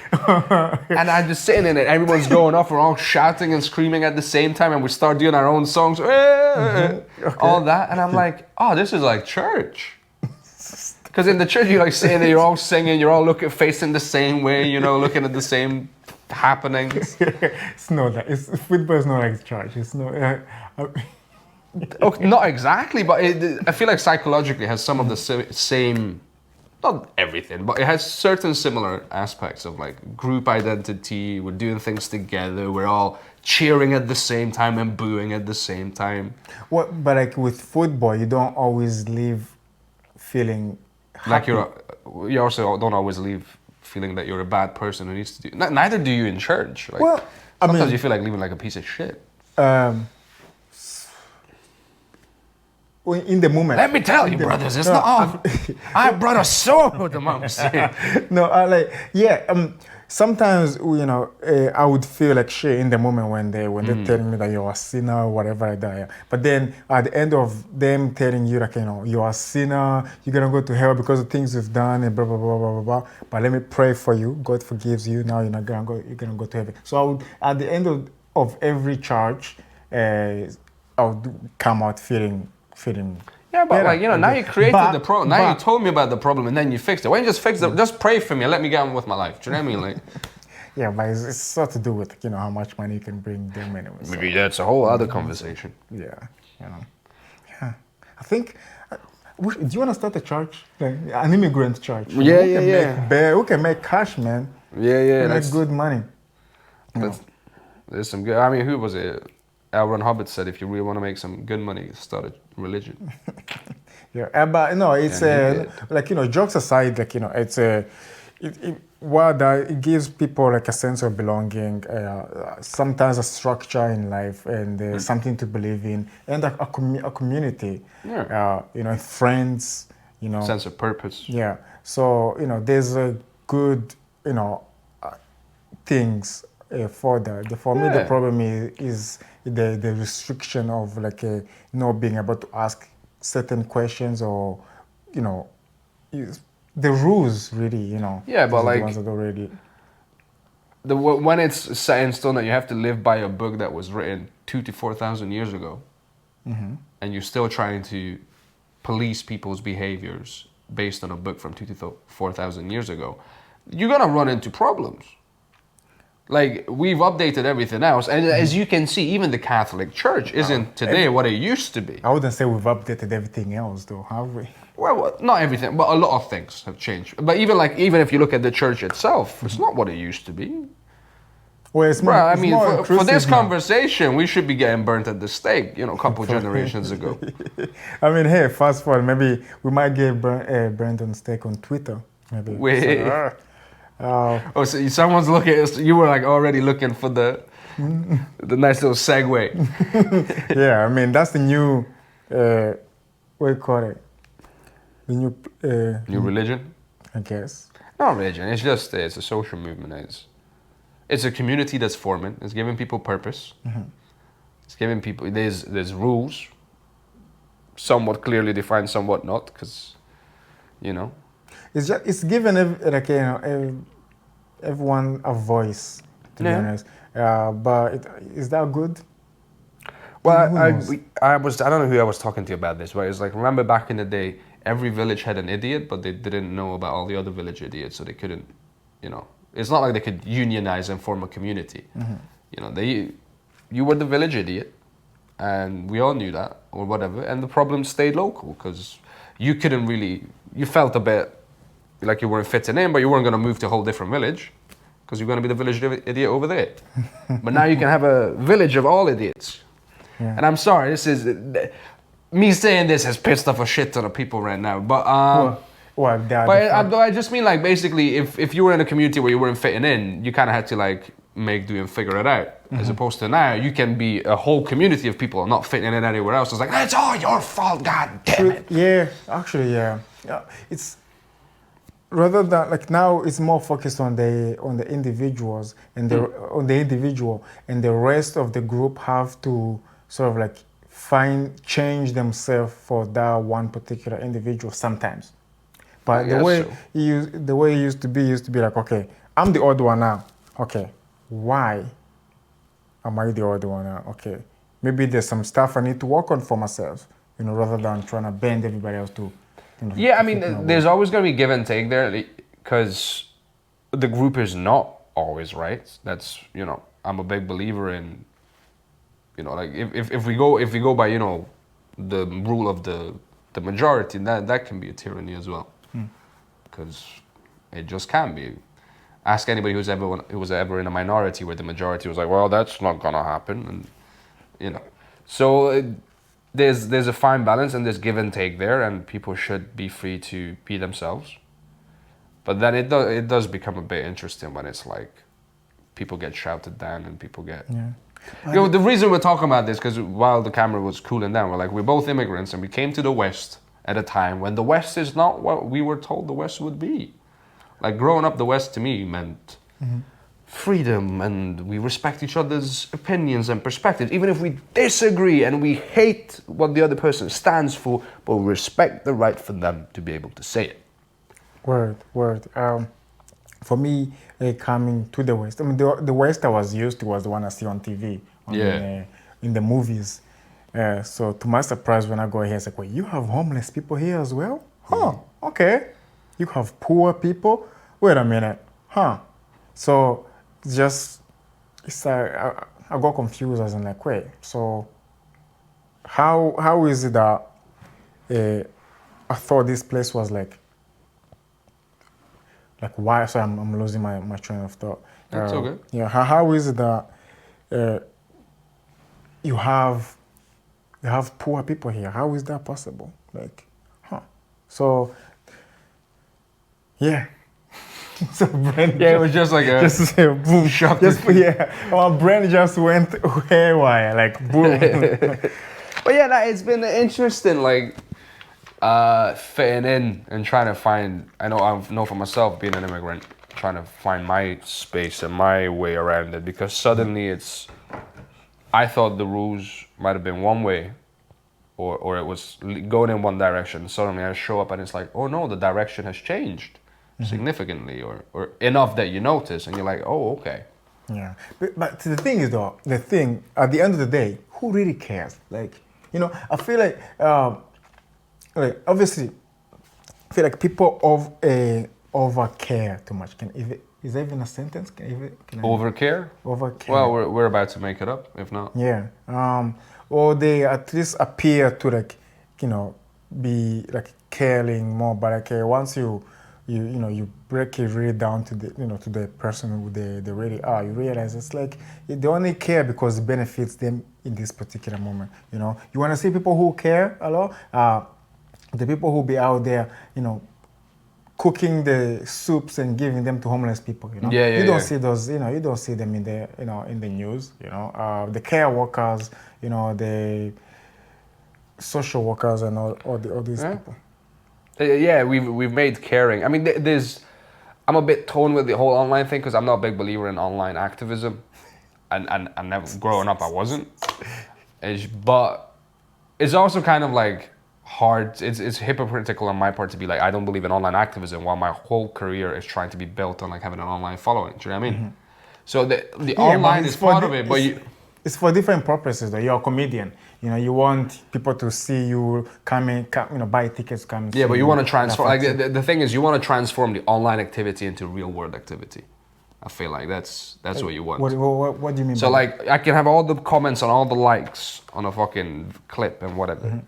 And I'm just sitting in it, everyone's going off, we're all shouting and screaming at the same time, and we start doing our own songs, all that, and I'm like, oh, this is like church. Because in the church, you're like sitting there, you're all singing, you're all facing the same way, looking at the same happenings. It's not that, football is not like church, it's not... Okay, not exactly, but I feel like psychologically it has some of the same, not everything, but it has certain similar aspects of like group identity. We're doing things together. We're all cheering at the same time and booing at the same time. But like with football, you don't always leave feeling happy. Like you also don't always leave feeling that you're a bad person who needs to do. Neither do you in church. Like, sometimes you feel like leaving like a piece of shit. in the moment. Let me tell you, brothers, it's not off. I brought a sword, the mom said. No, sometimes I would feel like shit in the moment when they're telling me that you're a sinner or whatever like that. Yeah. But then at the end of them telling you like you're a sinner, you're gonna go to hell because of things you've done and blah blah blah blah blah blah. But let me pray for you. God forgives you. Now you're gonna go to heaven. So I would, at the end of every charge, I would come out feeling. Yeah, but better. now you created the problem. Now you but- told me about the problem and then you fixed it. Why don't you just fix it? Just pray for me and let me get on with my life. Do you know what I mean? Like, Yeah, but it's sort to do with how much money you can bring them anyway. So, maybe that's a whole other conversation. yeah, yeah. I think. Do you want to start a church, like, an immigrant church? Yeah. We can make cash, man. Yeah. Make good money. There's some good. I mean, who was it? L. Ron Hubbard said, if you really want to make some good money, start a religion. Yeah, but no, it's jokes aside, it's it gives people like a sense of belonging, sometimes a structure in life, and something to believe in, and a community. Yeah. Friends. Sense of purpose. Yeah. So there's a good things for that. For me, the problem is the restriction of not being able to ask certain questions or the rules really. Yeah, but the ones that already. When it's set in stone that you have to live by a book that was written 2,000 to 4,000 years ago, and you're still trying to police people's behaviors based on a book from 2,000 to 4,000 years ago, you're gonna run into problems. Like, we've updated everything else, and as you can see, even the Catholic Church isn't today what it used to be. I wouldn't say we've updated everything else, though, have we? Well, not everything, but a lot of things have changed. But even if you look at the church itself, it's not what it used to be. Well, it's more. Bro, it's more for this inclusive now. conversation, we should be getting burnt at the stake, a couple generations ago. I mean, hey, fast forward, maybe we might get burnt on stake on Twitter. Maybe. Wait. So someone's looking. You were already looking for the nice little segue. Yeah, I mean that's the new. What do you call it? The new. New religion? I guess. Not religion. It's just it's a social movement. It's a community that's forming. It's giving people purpose. It's giving people. There's rules. Somewhat clearly defined, somewhat not, because, It's given everyone a voice, to be honest. But is that good? Well, I don't know who I was talking to about this, but it's remember back in the day, every village had an idiot, but they didn't know about all the other village idiots, so they couldn't, it's not like they could unionize and form a community. You were the village idiot, and we all knew that, or whatever, and the problem stayed local, because you couldn't really, you felt a bit like you weren't fitting in, but you weren't going to move to a whole different village, because you're going to be the village idiot over there. But now you can have a village of all idiots. Yeah. And I'm sorry, me saying this has pissed off a shit ton of people right now, but I just mean basically if you were in a community where you weren't fitting in, you kind of had to make do and figure it out, as opposed to now you can be a whole community of people not fitting in anywhere else. It's it's all your fault, god damn it. Yeah, actually, yeah. It's rather than now it's more focused on the individuals and on the individual, and the rest of the group have to sort of change themselves for that one particular individual sometimes. But the way it used to be okay, I'm the odd one now. Okay, why am I the odd one now? Okay, maybe there's some stuff I need to work on for myself, rather than trying to bend everybody else to. Yeah, I mean, there's always going to be give and take there, because the group is not always right. That's I'm a big believer in. If we go by the rule of the majority, that can be a tyranny as well, because it just can be. Ask anybody who was ever in a minority where the majority was well, that's not gonna happen, and so there's a fine balance, and there's give and take there, and people should be free to be themselves. But then it does become a bit interesting when it's people get shouted down and people get. Yeah. The reason we're talking about this, because while the camera was cooling down, we're both immigrants and we came to the West at a time when the West is not what we were told the West would be. Like growing up, the West to me meant freedom, and we respect each other's opinions and perspectives, even if we disagree and we hate what the other person stands for, but we respect the right for them to be able to say it. Word. For me, coming to the West, I mean, the West I was used to was the one I see on TV, in the movies. So to my surprise, when I go here, it's like, wait, you have homeless people here as well? Huh, okay. You have poor people? Wait a minute, huh? So it's I got confused as in like, wait, so how is it that I thought this place was like why? So I'm losing my train of thought. That's okay. Yeah, how is it that you have poor people here? How is that possible? Like, huh? So yeah. So brain it was just like a just boom. shock. My brain just went haywire, like boom. But yeah, it's been interesting, like fitting in and trying to find. I know for myself, being an immigrant, trying to find my space and my way around it, because suddenly I thought the rules might have been one way, or it was going in one direction. Suddenly I show up and it's like, oh no, the direction has changed significantly, or enough that you notice, and you're like, oh, okay. Yeah, but the thing is though, at the end of the day, who really cares? Like, I feel like obviously, I feel like people over care too much. Is that even a sentence? Can I Overcare? Overcare. Well, we're about to make it up, if not. Yeah. Or they at least appear to like, be like caring more. But like once you break it really down to the person who they really are, you realize it's like they only care because it benefits them in this particular moment. You want to see people who care a lot. The people who be out there, cooking the soups and giving them to homeless people. You don't see those. You don't see them in the in the news. The care workers. The social workers and all these people. Yeah, we've made caring. I mean, I'm a bit torn with the whole online thing because I'm not a big believer in online activism, and never growing up I wasn't. But it's also kind of like hard. It's hypocritical on my part to be like, I don't believe in online activism while my whole career is trying to be built on like having an online following. Do you know what I mean? So the online is part of it, but it's for different purposes though. You're a comedian. You want people to see you come buy tickets, come. Yeah, but you want to transform. Like the thing is, you want to transform the online activity into real world activity. I feel like that's what you want. What do you mean? So like, I can have all the comments and all the likes on a fucking clip and whatever,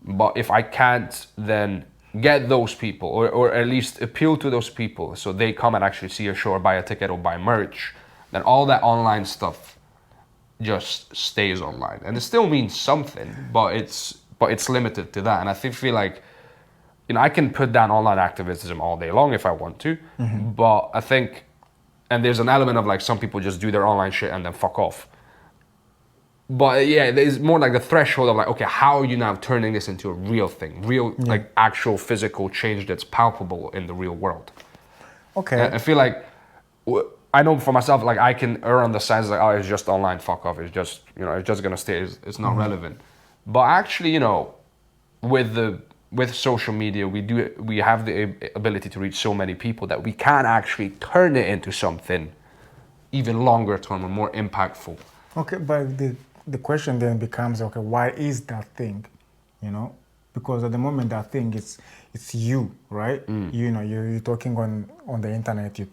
but if I can't then get those people, or at least appeal to those people, so they come and actually see a show or buy a ticket or buy merch, then all that online stuff just stays online, and it still means something, but it's limited to that. And I feel like, I can put down online activism all day long if I want to, but I think, and there's an element of like some people just do their online shit and then fuck off. But yeah, there's more like the threshold of like, okay, how are you now turning this into a real thing, like actual physical change that's palpable in the real world? Okay. I feel like, I know for myself, like I can err on the side like, oh, it's just online, fuck off. It's just, it's just gonna stay. It's not relevant. But actually, with social media, we have the ability to reach so many people that we can actually turn it into something even longer term or more impactful. Okay, but the question then becomes, okay, why is that thing? Because at the moment that thing it's you, right? You're talking on the internet, you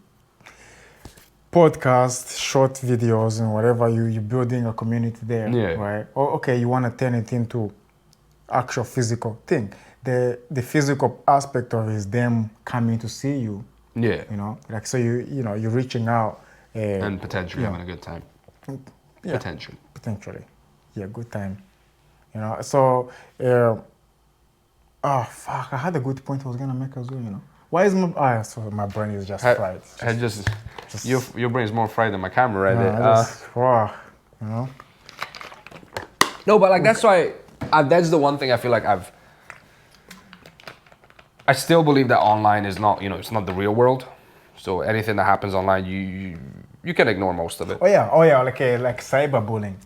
podcast, short videos, and whatever, you're building a community there, right? Or okay, you want to turn it into actual physical thing. The physical aspect of it is them coming to see you. Yeah. Like so you're reaching out and potentially having a good time. Yeah. Potentially, yeah, good time. So oh fuck, I had a good point I was gonna make as well. Why is my brain is just fried. Your brain's more fried than my camera right there. You know? No, but like that's why that's the one thing I feel like I still believe that online is not, it's not the real world. So anything that happens online, you can ignore most of it. Oh yeah, like cyberbullying.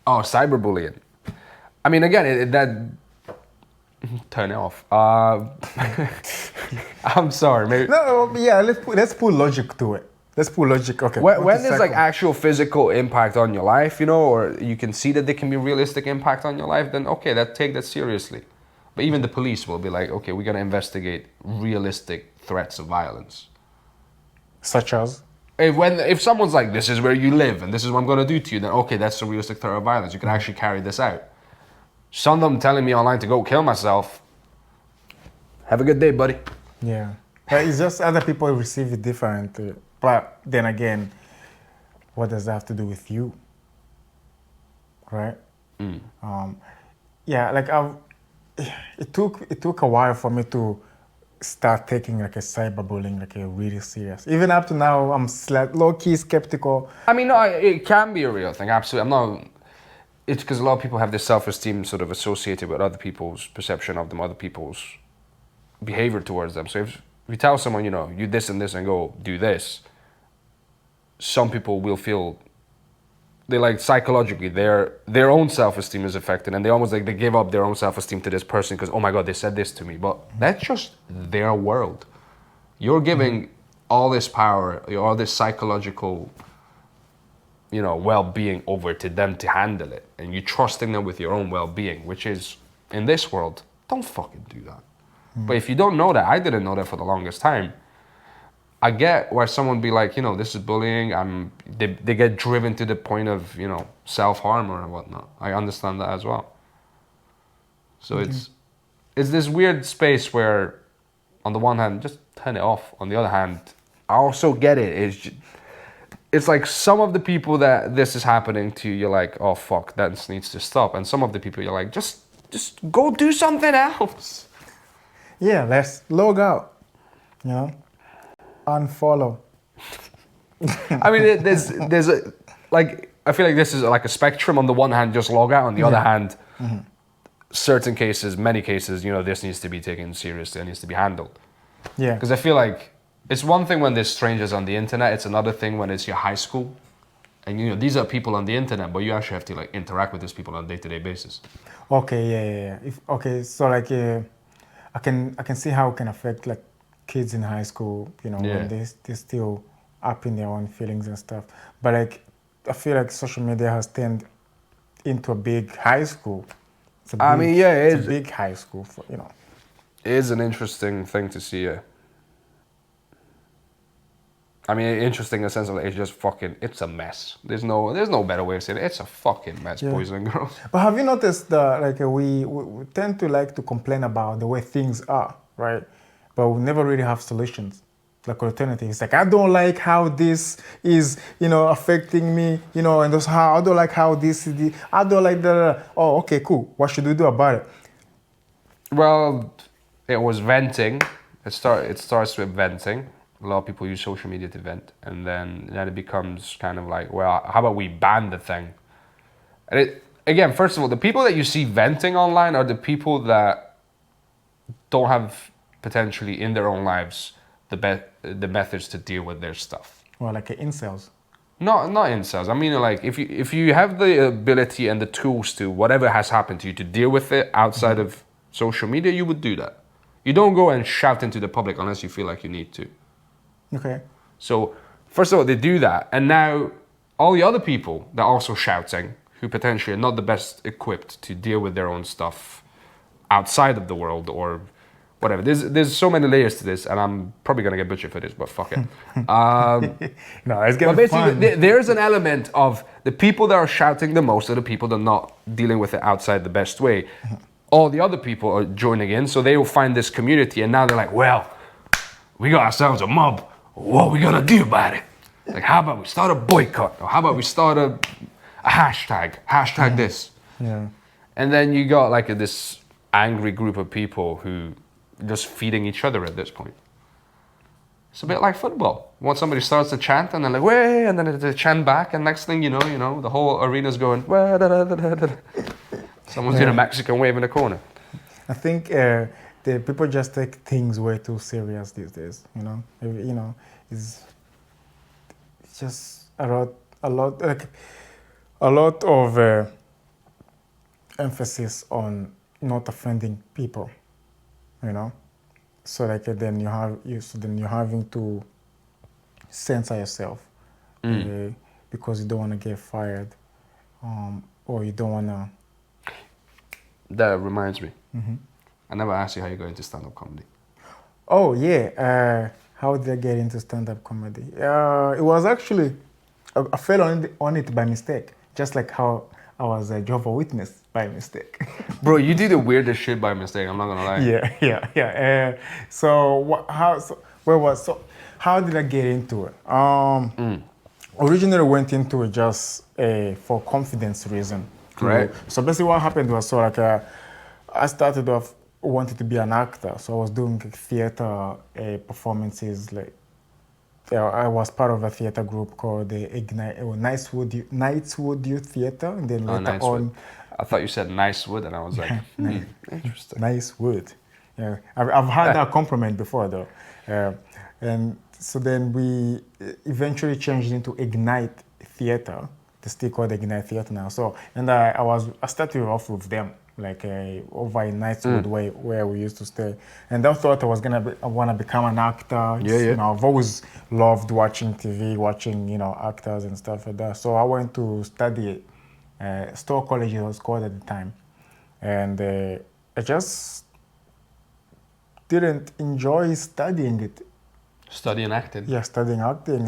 Oh, cyberbullying. I mean, again, that turn it off. I'm sorry, maybe. No, yeah, let's put logic to it. Let's put logic. Okay. When there's like actual physical impact on your life, or you can see that there can be realistic impact on your life, then okay, take that seriously. But even the police will be like, okay, we're gonna investigate realistic threats of violence. Such as? If someone's like, this is where you live and this is what I'm gonna do to you, then okay, that's a realistic threat of violence. You can actually carry this out. Some of them telling me online to go kill myself. Have a good day, buddy. Yeah. But it's just other people receive it differently. But then again, what does that have to do with you? Right? Yeah, like it took a while for me to start taking like a cyberbullying like a really serious. Even up to now, I'm low-key skeptical. I mean, no, it can be a real thing. Absolutely, I'm not. It's because a lot of people have this self-esteem sort of associated with other people's perception of them, other people's behavior towards them. So if you tell someone, you this and this and go do this, some people will feel they like psychologically their own self-esteem is affected, and they almost like they give up their own self-esteem to this person because, oh my God, they said this to me. But that's just their world. You're giving all this power, all this psychological well-being over to them to handle it, and you're trusting them with your own well-being, which is in this world, don't fucking do that. But if you don't know that, I didn't know that for the longest time. I get where someone be like, this is bullying, they get driven to the point of, self-harm or whatnot. I understand that as well. So it's this weird space where, on the one hand, just turn it off. On the other hand, I also get it. It's like some of the people that this is happening to, you're like, oh fuck, that needs to stop. And some of the people you're like, just go do something else. Yeah, let's log out. Unfollow. I mean, there's a, like, I feel like this is like a spectrum. On the one hand, just log out. On the other hand, certain cases, many cases, this needs to be taken seriously and needs to be handled. Yeah. Because I feel like it's one thing when there's strangers on the internet. It's another thing when it's your high school. And, these are people on the internet, but you actually have to, like, interact with these people on a day-to-day basis. Okay, yeah. So, like, I can see how it can affect, like, kids in high school, when they're still up in their own feelings and stuff. But like, I feel like social media has turned into a big high school. It's a big high school for, It is an interesting thing to see. I mean, interesting in the sense of it's just it's a mess. There's no better way of saying it. It's a fucking mess, boys and girls. But have you noticed that like we tend to like to complain about the way things are, right? But we never really have solutions, like alternatives. Like, I don't like how this is, affecting me, and those how I don't like how this is. I don't like that. Oh, okay, cool. What should we do about it? Well, it was venting. It starts with venting. A lot of people use social media to vent, and then it becomes kind of like, well, how about we ban the thing? And again, first of all, the people that you see venting online are the people that don't have potentially in their own lives the methods to deal with their stuff. Well, like incels. Not incels. I mean, like if you have the ability and the tools to whatever has happened to you to deal with it outside of social media, you would do that. You don't go and shout into the public unless you feel like you need to. Okay. So first of all, they do that, and now all the other people that are also shouting, who potentially are not the best equipped to deal with their own stuff outside of the world or whatever. There's so many layers to this, and I'm probably gonna get butchered for this, but fuck it. No, it's gonna be fun. There's an element of the people that are shouting the most are the people that are not dealing with it outside the best way. All the other people are joining in, so they will find this community, and now they're like, well, we got ourselves a mob. What are we gonna do about it? Like, how about we start a boycott? Or how about we start a hashtag this? Yeah. And then you got like this angry group of people who just feeding each other at this point. It's a bit like football. Once somebody starts to chant and then like, way, and then they chant back, and next thing you know, the whole arena's going, "Wah, da, da, da, da, da." Someone's doing a Mexican wave in the corner. I think the people just take things way too serious these days. It's just a lot of emphasis on not offending people. So like then you're having to censor yourself because you don't want to get fired, or you don't want to. That reminds me. I never asked you how you got into stand-up comedy. Oh yeah, how did I get into stand-up comedy? It was actually I fell on it by mistake, just like how I was a Jehovah's Witness by mistake. Bro, you do the weirdest shit by mistake. I'm not gonna lie. Yeah. How did I get into it? Originally went into it just for confidence reason. Right. So basically, what happened was I started off wanted to be an actor, so I was doing theater performances. I was part of a theater group called the Ignite, Knightswood Youth Theater, and then later on. I thought you said nice wood, and I was like, interesting. Nice wood. Yeah, I've had that compliment before though, and so then we eventually changed into Ignite Theater. It's still called Ignite Theater now. So I started off with them over in Knightswood where we used to stay, and I thought I want to become an actor. I've always loved watching TV, watching actors and stuff like that. So I went to study Stowe College, it was called at the time, and I just didn't enjoy studying it. Studying acting? Yeah, studying acting.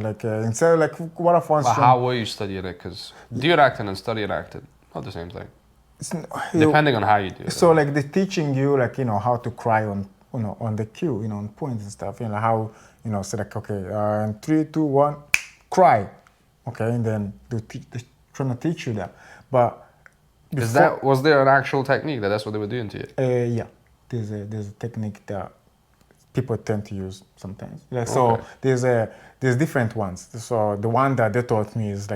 Instead of what I found. But how were you studying it? Because doing acting and studying acting, not the same thing. Depending on how you do it. So they're teaching you how to cry on the cue, on points and stuff. How say okay, in 3, 2, 1, cry. Okay, and then they're trying to teach you that. But was there an actual technique that's what they were doing to you? Yeah, there's a technique that people tend to use sometimes. So there's different ones. So the one that they taught me is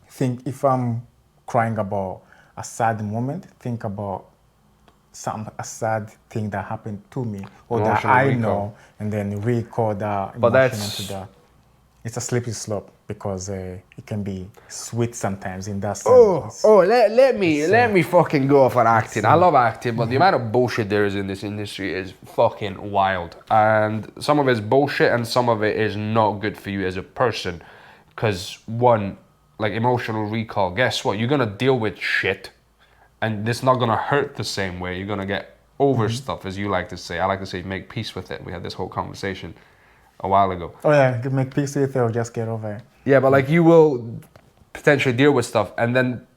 think if I'm crying about a sad moment, think about a sad thing that happened to me or that I know, and then recall that emotion into that. It's a slippery slope because it can be sweet sometimes in that sense. Let me fucking go off on acting. I love acting, but the amount of bullshit there is in this industry is fucking wild. And some of it is bullshit and some of it is not good for you as a person. Because one, emotional recall, guess what? You're gonna deal with shit and it's not gonna hurt the same way. You're gonna get over stuff, as you like to say. I like to say make peace with it. We had this whole conversation a while ago. Oh yeah, you make peace with it or just get over it. Yeah, but you will potentially deal with stuff, and then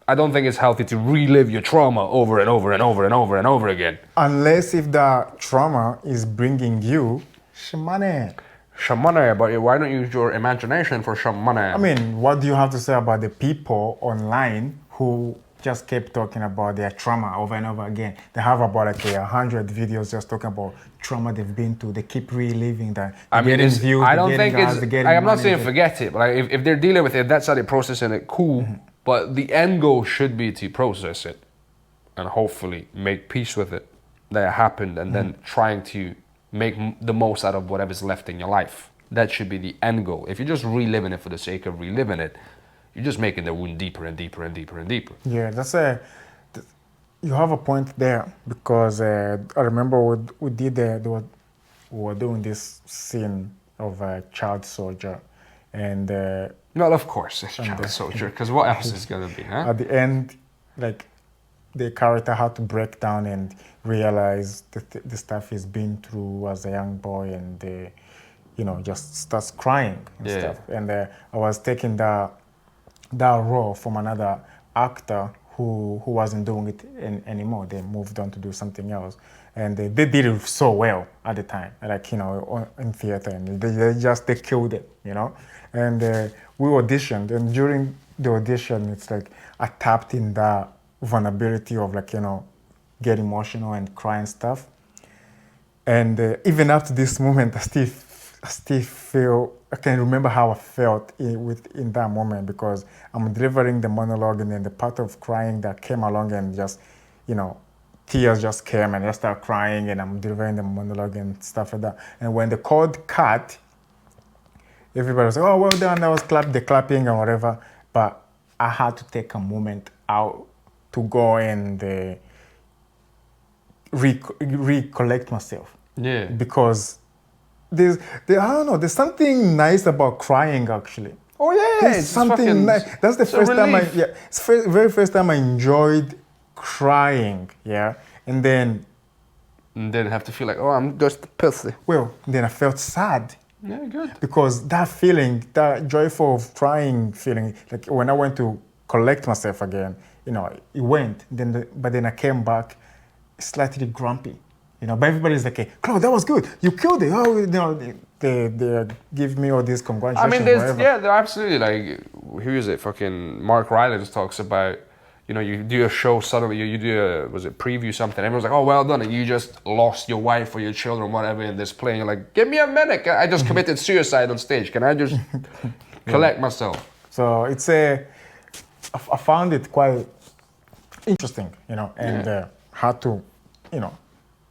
I don't think it's healthy to relive your trauma over and over and over and over and over again. Unless if the trauma is bringing you shamane. Shamane, but why don't you use your imagination for shamane? I mean, what do you have to say about the people online who just kept talking about their trauma over and over again? They have about 100 videos just talking about trauma they've been to. They keep reliving that. I mean, I'm not saying forget it, but if they're dealing with it, that's how they're processing it, cool. But the end goal should be to process it and hopefully make peace with it that it happened, and then trying to make the most out of whatever's left in your life. That should be the end goal. If you're just reliving it for the sake of reliving it, you're just making the wound deeper and deeper and deeper and deeper. Yeah, you have a point there, because I remember we were doing this scene of a child soldier, and well, of course it's child soldier, because what else is gonna be, huh? At the end, the character had to break down and realize the stuff he's been through as a young boy, and just starts crying and stuff. And I was taking that role from another actor who wasn't doing it anymore. They moved on to do something else, and they did it so well at the time, in theater, and they killed it, And we auditioned, and during the audition, it's I tapped in that vulnerability of get emotional and cry and stuff. And even up to this moment, I still feel, I can remember how I felt in that moment, because I'm delivering the monologue, and then the part of crying that came along, and just, you know, tears just came, and I started crying, and I'm delivering the monologue and stuff like that. And when the chord cut, everybody was like, "Oh, well done." That was the clapping or whatever. But I had to take a moment out to go and recollect myself. Yeah. Because I don't know, there's something nice about crying, actually. Oh yeah, There's it's something fucking, nice. That's the it's a first time relief. it's the very first time I enjoyed crying, yeah. And then have to feel like, oh, I'm just a pussy. then I felt sad. Yeah, good. Because that feeling, that joyful of crying feeling, like when I went to collect myself again, you know, it went. But then I came back slightly grumpy, you know. But everybody's like, "Hey, Claude, that was good. You killed it." Oh, you know, they give me all these congratulations. I mean, there's whatever. they're absolutely like, who is it? Fucking Mark Rylance talks about, you know, you do a show suddenly, you do a, was it preview something? Everyone's like, oh, well done, and you just lost your wife or your children, whatever, in this play. And you're like, give me a minute. I just committed suicide on stage. Can I just collect myself? So I found it quite interesting, you know, and had to, you know,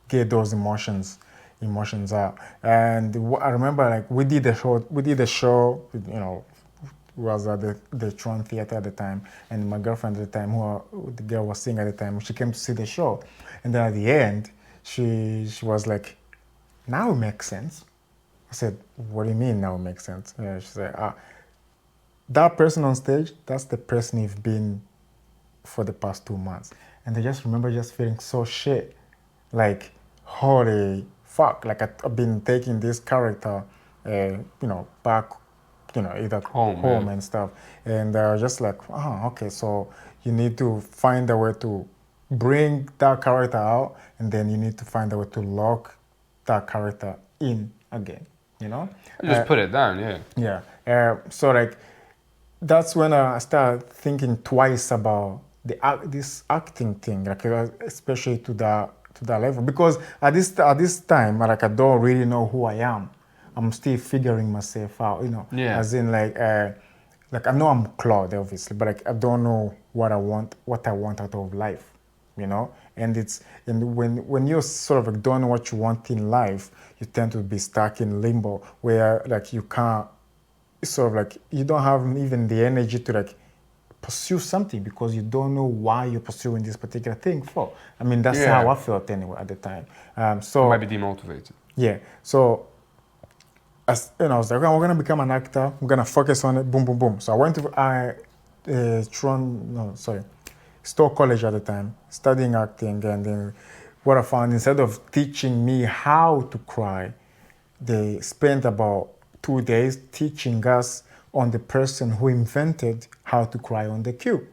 get those emotions out. And I remember, like, we did a show, you know, was at the Tron Theater at the time, and my girlfriend at the time, who the girl was seeing at the time, she came to see the show, and then at the end, she was like, "Now it makes sense." I said, "What do you mean now it makes sense?" Yeah, she said, "That person on stage, that's the person you've been for the past 2 months." And I just remember just feeling so shit, like, holy fuck, like I've been taking this character, you know, back, you know, either home and stuff. And just like, oh, okay, so you need to find a way to bring that character out, and then you need to find a way to lock that character in again, you know? Just put it down, yeah. Yeah. So, like, that's when I started thinking twice about this acting thing, like, especially to that level, because at this time, like, I don't really know who I am. I'm still figuring myself out, you know. Yeah. As in, like I know I'm Claude, obviously, but, like, I don't know what I want out of life, you know. And when you sort of, like, don't know what you want in life, you tend to be stuck in limbo, where, like, you can't sort of, like, you don't have even the energy to, like, pursue something, because you don't know why you're pursuing this particular thing for. I mean, that's how I felt anyway at the time. So you might be demotivated. Yeah. So, as you know, I was like, "Okay, we're gonna become an actor. We're gonna focus on it. Boom, boom, boom." So I went to Stowe College at the time, studying acting, and then what I found, instead of teaching me how to cry, they spent about 2 days teaching us on the person who invented how to cry on the cue,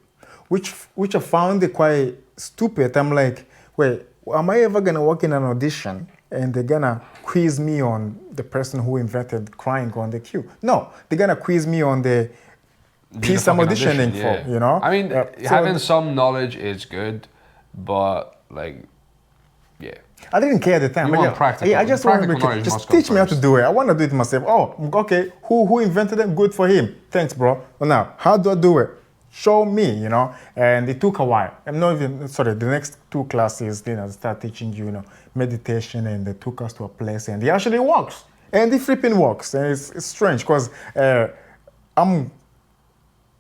which I found it quite stupid. I'm like, wait, am I ever gonna work in an audition and they're gonna quiz me on the person who invented crying on the cue? No, they're gonna quiz me on the piece I'm auditioning for, you know? I mean, having some knowledge is good, but, like, yeah. I didn't care at the time. You want practical. I just wanted to just teach me how to do it. I want to do it myself. Oh, okay. Who invented it? Good for him. Thanks, bro. Well, now, how do I do it? Show me, you know. And it took a while. I'm not even sorry. The next 2 classes, they start teaching you, you know, meditation, and they took us to a place, and it actually works. And it flipping works. And it's strange, because I'm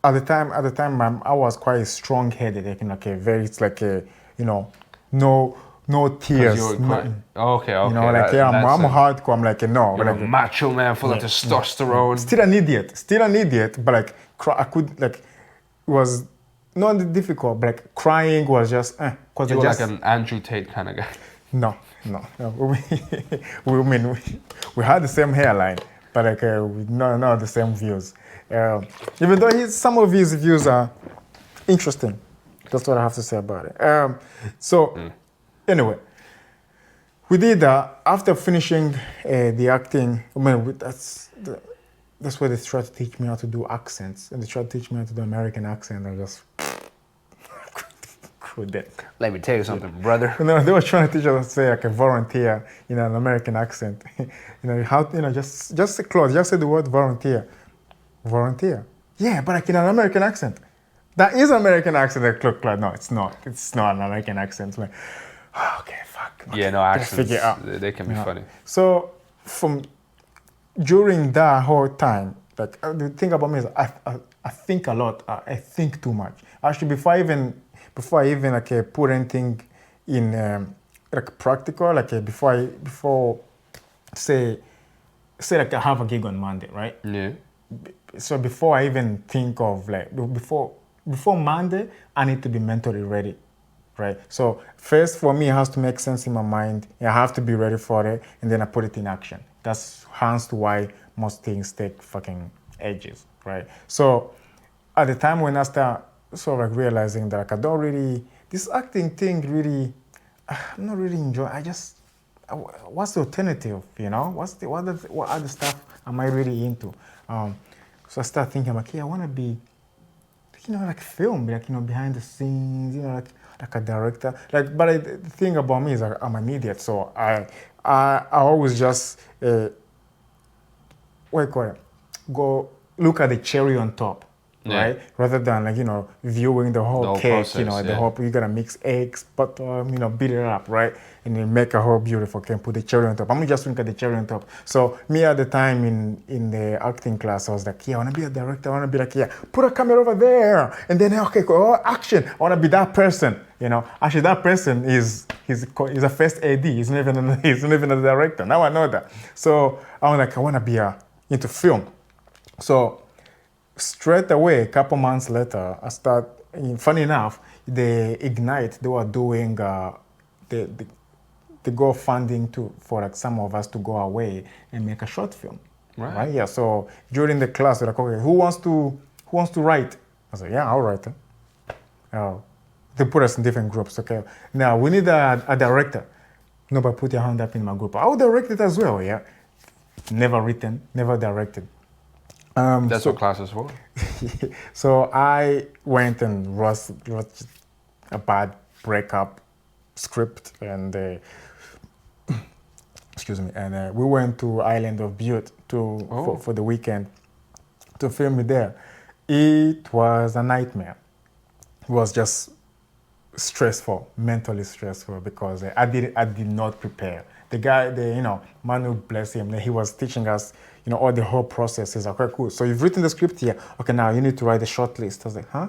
at the time I was quite strong-headed. It's like a, you know, no tears. Okay. You know, like, I'm hardcore. I'm like, no. You're like, a macho man full of testosterone. Still an idiot. But, like, I could, like, it was not difficult. But, like, crying was just, cause you were like an Andrew Tate kind of guy. No. We had the same hairline, but, like, not the same views. Even though some of his views are interesting. That's what I have to say about it. Anyway, we did that. After finishing the acting, I mean, that's where they tried to teach me how to do accents, and they tried to teach me how to do American accent. I just with that. Let me tell you something, brother. You know, they were trying to teach us to say like a volunteer in an American accent. You know, how, you know, just say, Claude, just say the word volunteer. Volunteer. Yeah, but like in an American accent. That is an American accent. Like, look, Claude, no, it's not. It's not an American accent. Like, oh, okay, fuck. Okay, Yeah, no, let's accents, figure it out. they can be funny. So during that whole time, like the thing about me is I think a lot. I think too much. Actually, before I even like put anything in like practical, like before say like I have a gig on Monday, right? Yeah. So before I even think of like before Monday, I need to be mentally ready, right? So first for me, it has to make sense in my mind. I have to be ready for it, and then I put it in action. That's hence to why most things take fucking ages, right? So at the time when I start sort of like realizing that like I don't really, this acting thing really, I'm not really enjoying. What's the alternative, you know? What other stuff am I really into? So I start thinking like, yeah, I want to be, you know, like film, like, you know, behind the scenes, you know, like a director. Like, but the thing about me is I'm an idiot, so I always just what do you call it? Go look at the cherry on top, right? Rather than like, you know, viewing the whole cake, process, you know, the whole, you gotta mix eggs, butter, you know, beat it up, right? And then make a whole beautiful cake, put the cherry on top. I'm just looking at the cherry on top. So me at the time in the acting class, I was like, yeah, I wanna be a director. I wanna be like, yeah, put a camera over there. And then, okay, cool, action. I wanna be that person, you know. Actually, that person he's a first AD. He's not even a director. Now I know that. So I was like, I wanna be into film. So straight away, a couple months later, I start. Funny enough, the Ignite, they were doing the go funding for like some of us to go away and make a short film. Right? Yeah. So during the class, they're like, okay, who wants to write? I said, yeah, I'll write it. They put us in different groups. Okay. Now we need a director. Nobody put your hand up in my group. I'll direct it as well. Yeah. Never written, never directed. That's what class is for. So I went and wrote a bad breakup script, and excuse me, and we went to Island of Butte for the weekend to film it there. It was a nightmare. It was just stressful, mentally stressful, because I did not prepare. The guy, you know, Manu, bless him, he was teaching us, you know, all the whole process. He's like, okay, cool. So you've written the script here. Okay, now you need to write the short list. I was like, huh?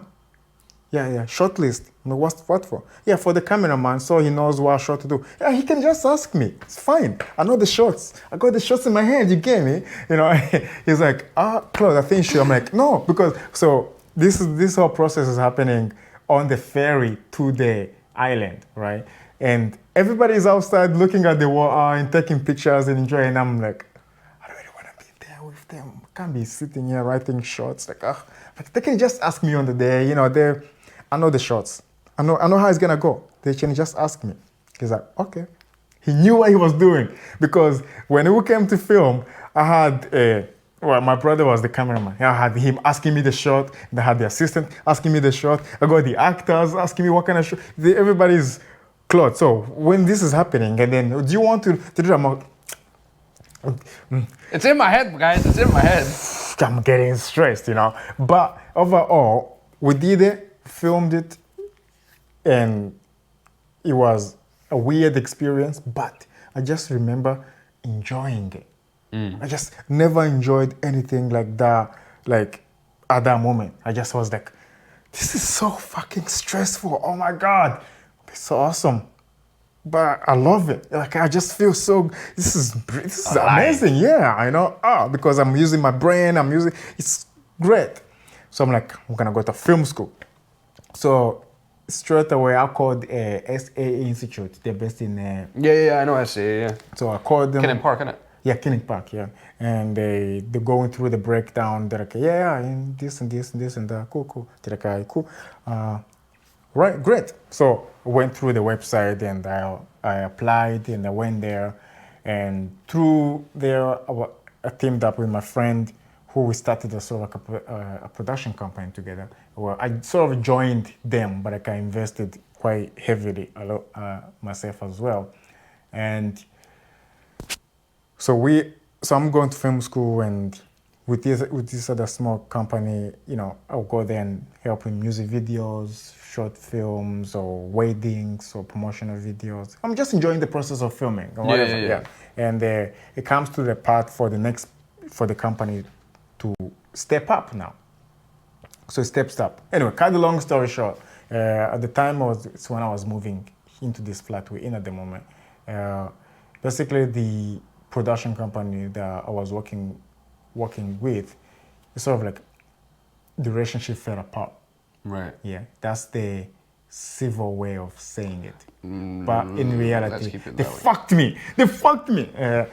Yeah, short list. No, what for? Yeah, for the cameraman, so he knows what shot to do. Yeah, he can just ask me. It's fine. I know the shots. I got the shots in my head. You get me? You know, he's like, Claude, I think you. I'm like, no, because so this whole process is happening on the ferry to the island, right? And everybody's outside looking at the water and taking pictures and enjoying. I'm like, I don't really want to be there with them. I can't be sitting here writing shots. Like, they can just ask me on the day. You know, I know the shots. I know how it's gonna go. They can just ask me. He's like, okay. He knew what he was doing, because when we came to film, I had my brother was the cameraman. I had him asking me the shot. And I had the assistant asking me the shot. I got the actors asking me what kind of shot. Everybody's Claude. So when this is happening, and then do you want to do that? It's in my head, guys. It's in my head. I'm getting stressed, you know. But overall, we did it, filmed it, and it was a weird experience. But I just remember enjoying it. I just never enjoyed anything like that, like at that moment. I just was like, this is so fucking stressful. Oh my God. It's so awesome. But I love it. Like, I just feel so, this is amazing. Yeah, I know. Because I'm using my brain, it's great. So I'm like, I'm gonna go to film school. So straight away, I called SA Institute. They're based in... Yeah, I know SA, yeah. So I called them. Kennan Park, innit? Yeah, Kennan Park, yeah. And they're going through the breakdown. They're like, yeah, and this and this and this and that. Cool. They're like, cool. Right, great. So I went through the website and I applied and I went there. And through there, I teamed up with my friend who we started a sort of a production company together. Well, I sort of joined them, but like I invested quite heavily myself as well. And so I'm going to film school, and with this other small company, I'll go there and help in music videos, short films, or weddings, or promotional videos. I'm just enjoying the process of filming or whatever. Yeah. And it comes to the part for the company to step up now. So it steps up. Anyway, cut the long story short, at the time it's when I was moving into this flat we're in at the moment. Basically, the production company that I was working with, it's sort of like the relationship fell apart. Right. Yeah, that's the civil way of saying it. But in reality, they fucked me. They fucked me. Anyway,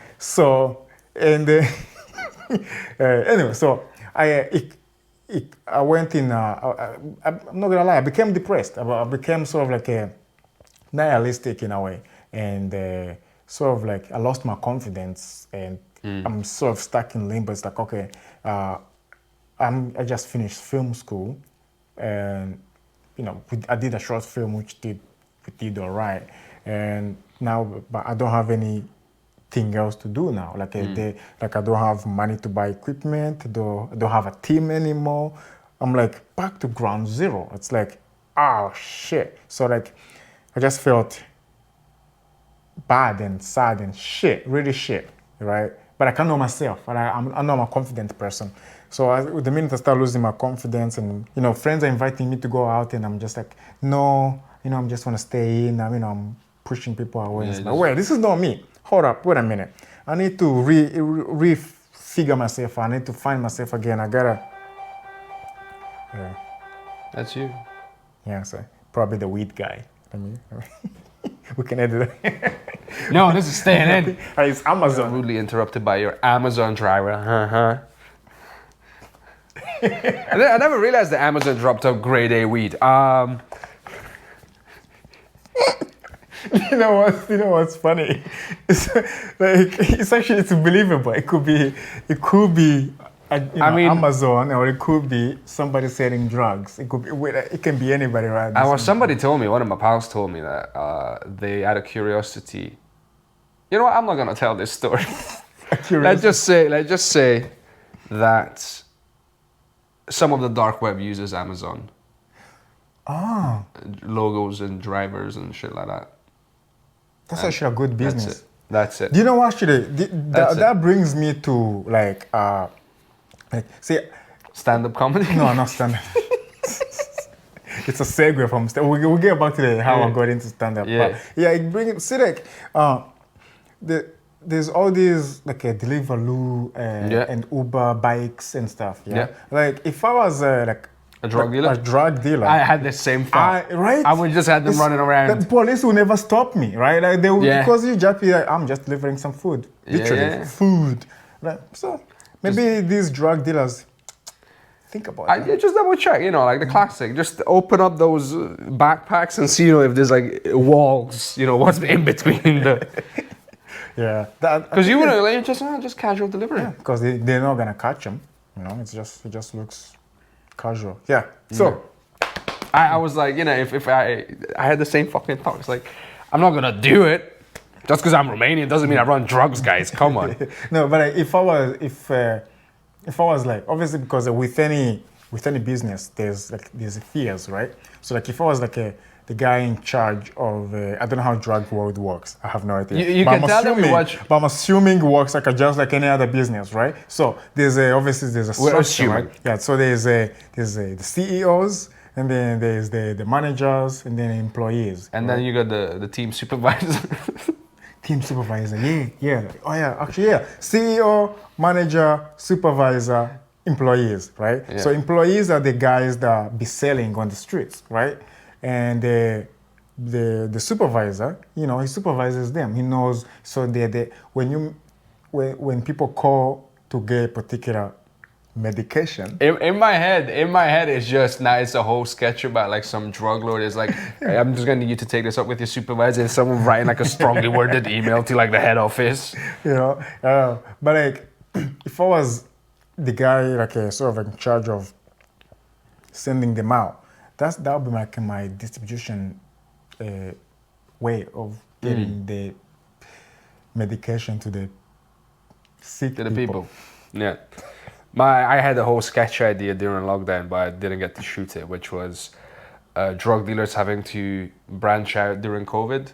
so I went in. I'm not gonna lie. I became depressed. I became sort of like a nihilistic in a way, and sort of like I lost my confidence, and I'm sort of stuck in limbo. It's like, okay, I just finished film school, and I did a short film which did all right, and now but I don't have anything else to do now. Like I don't have money to buy equipment. I don't have a team anymore. I'm like back to ground zero. It's like, oh shit. So like I just felt bad and sad and shit, really shit, right? But I can't know myself, and I know I'm a confident person. So the minute I start losing my confidence, and friends are inviting me to go out, and I'm just like, no, I'm just want to stay in. I'm pushing people away. It's like, wait, this is not me. Hold up, wait a minute. I need to refigure myself. I need to find myself again. I gotta. Yeah. That's you. Yeah, so probably the weed guy. We can edit it. No, this is staying in. It's Amazon. Rudely interrupted by your Amazon driver. I never realized that Amazon dropped out grade A weed. You know what's funny? It's believable. It could be Amazon, or it could be somebody selling drugs. It can be anybody, right? Somebody told me, one of my pals told me that they, out of curiosity, you know what? I'm not gonna tell this story. Let's just say that some of the dark web uses Amazon. Oh. Logos and drivers and shit like that. That's actually a good business. That's it. Do you know actually? That brings me to see. Stand-up comedy? No, not stand-up. It's a segue from stand-up. We'll get back to how I got into stand-up. Yeah. But it brings, see, there's all these Deliveroo and Uber bikes and stuff. Yeah. Like if I was a drug dealer? A drug dealer. I had the same thought. I would just have them running around. The police will never stop me, right? Like they will, because you just be like, I'm just delivering some food. Literally, food. Right? So maybe these drug dealers think about it. Just double check, like the classic. Just open up those backpacks and see, if there's walls, what's in between the. Yeah. Because you wouldn't just casual delivery. Yeah, because they're not gonna catch them. It just looks casual. Yeah. So I was like, if I had the same fucking thought. It's like, I'm not gonna do it. Just because I'm Romanian doesn't mean I run drugs, guys. Come on. No, but if I was like, obviously, because with any business, there's fears, right? So if I was the guy in charge of, I don't know how drug world works. I have no idea. You can tell them But I'm assuming it works just like any other business, right? So there's a structure, right? Yeah. So there's the CEOs, and then there's the managers, and then employees. And then you got the team supervisor. Team supervisor, yeah. Oh yeah, actually, yeah. CEO, manager, supervisor, employees, right? Yeah. So employees are the guys that be selling on the streets, right? And the supervisor, he supervises them. He knows. So when people call to get a particular medication. In my head, it's just now it's a whole sketch about some drug lord. It's like, hey, I'm just gonna need you to take this up with your supervisor, and someone writing a strongly worded email to the head office. But if I was the guy sort of in charge of sending them out, that would be my distribution way of getting the medication to the sick To the people. Yeah. I had a whole sketch idea during lockdown, but I didn't get to shoot it, which was drug dealers having to branch out during COVID.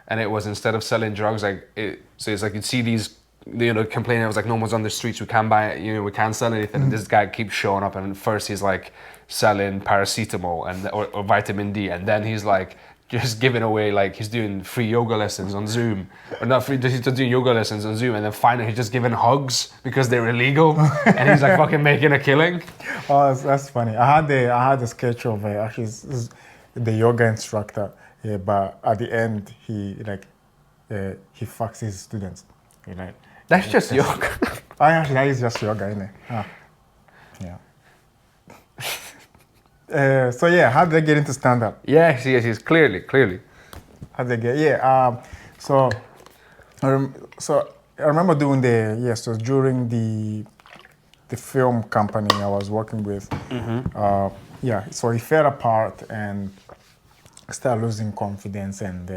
And it was, instead of selling drugs, so it's like you'd see these, complaining. It was like, no one's on the streets, we can't buy, we can't sell anything. And this guy keeps showing up, and first he's like selling paracetamol or vitamin D, and then he's like just giving away, like he's doing free yoga lessons on Zoom, or not free, he's just doing yoga lessons on Zoom, and then finally he's just giving hugs because they're illegal, and he's like fucking making a killing. Oh, that's funny. I had a sketch of actually the yoga instructor, but at the end he fucks his students. That's just yoga. Actually, that is just yoga, isn't it? Yeah. So yeah, how did they get into stand-up? Yes, clearly. How did they get? So I remember doing so during the film company I was working with. So he fell apart and I started losing confidence and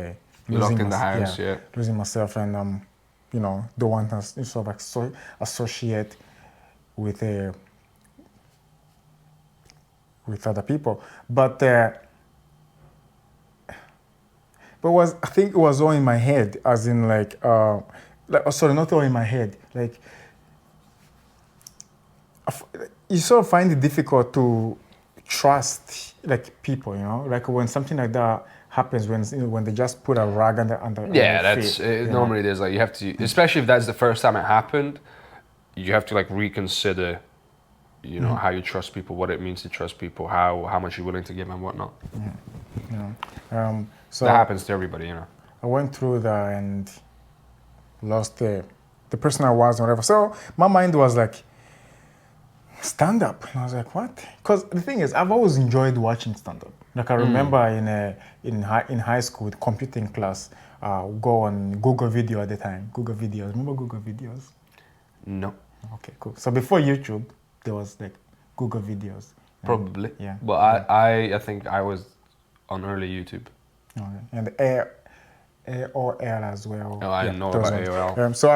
Locked in the house, losing myself, and don't want to sort of associate with other people, but I think it was all in my head, as in sorry, not all in my head. Like, you sort of find it difficult to trust people, like when something like that happens, when they just put a rag under that's it. Normally there's you have to, especially if that's the first time it happened, you have to reconsider how you trust people, what it means to trust people, how much you're willing to give and whatnot. So that happens to everybody, I went through that and lost the person I was and whatever. So my mind was like, stand up. And I was like, what? Because the thing is, I've always enjoyed watching stand up. Like I remember in high school, computing class, go on Google Video at the time. Google Videos. Remember Google Videos? No. Okay, cool. So before YouTube, there was Google Videos. Probably. Yeah. But I think I was on early YouTube. Okay. And AOL as well. Oh, I know about AOL. So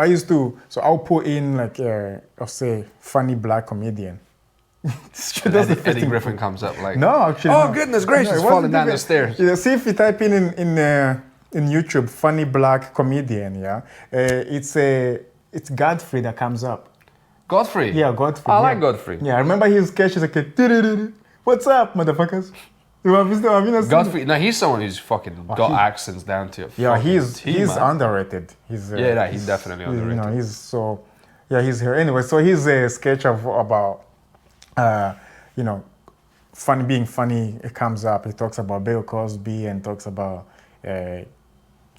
I'll put in I'll say funny black comedian. Eddie Griffin comes up No, actually. Oh, no. goodness gracious, falling down the stairs. Yeah, see if you type in YouTube funny black comedian, it's Godfrey that comes up. Godfrey? Yeah, Godfrey. I like Godfrey. Yeah, I remember his sketch is what's up, motherfuckers? Godfrey, no, he's someone who's fucking got accents down to it. Yeah, he's underrated. He's definitely underrated. He's here. Anyway, so he's a sketch about being funny. It comes up. He talks about Bill Cosby and talks about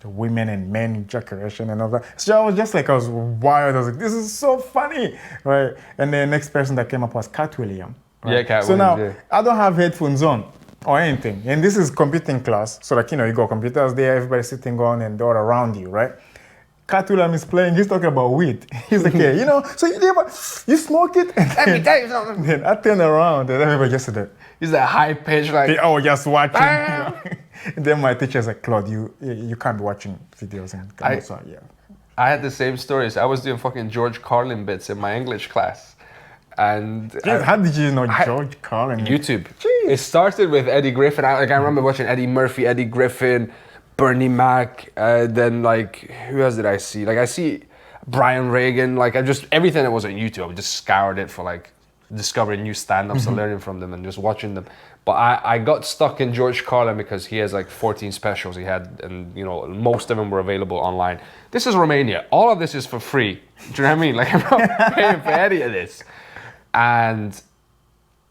women and men ejaculation and all that. So I was just I was wild. I was like, this is so funny, right? And the next person that came up was Cat William. Right? Yeah, Cat So Williams, now I don't have headphones on or anything, and this is computing class. So you got computers there, everybody sitting on, and they're all around you, right? Cat William is playing. He's talking about weed. He's like, so you smoke it? And Let me tell you something. then I turn around and everybody just said, He's that high pitch they all just watching. And then my teacher's like, Claude, you can't be watching videos. And I had the same stories. I was doing fucking George Carlin bits in my English class. And how did you know George Carlin? YouTube. Jeez. It started with Eddie Griffin. I remember watching Eddie Murphy, Eddie Griffin, Bernie Mac. Then who else did I see? I see Brian Reagan. Everything that was on YouTube. I just scoured it for discovering new stand-ups and learning from them and just watching them. But I got stuck in George Carlin because he has 14 specials he had, and most of them were available online. This is Romania. All of this is for free. Do you know what I mean? I'm not paying for any of this. And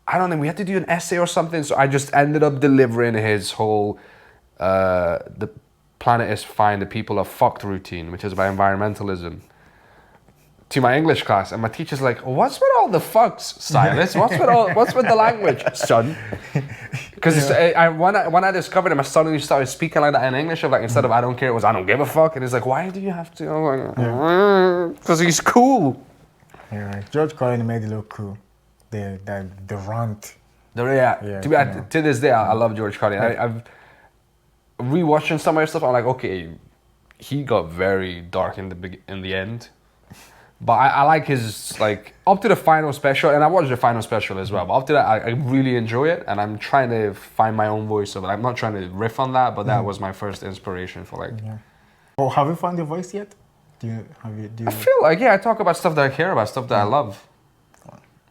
I don't know, we had to do an essay or something, so I just ended up delivering his whole the planet is fine, the people are fucked routine, which is about environmentalism, to my English class. And my teacher's like, what's with all the fucks, Silas? What's with the language, son? Because when I discovered him, I suddenly started speaking like that in English. Instead of I don't care, it was I don't give a fuck. And he's like, why do you have to? Because he's cool. Yeah, George Carlin made it look cool. The rant. To this day, I love George Carlin. rewatching some of your stuff, I'm like, okay, he got very dark in the end. But I like his, like, up to the final special, and I watched the final special as well, but up to that, I really enjoy it, and I'm trying to find my own voice of it. I'm not trying to riff on that, but that was my first inspiration for, like... Yeah. Oh, have you found your voice yet? Do I you... feel like, yeah, I talk about stuff that I care about, stuff that I love.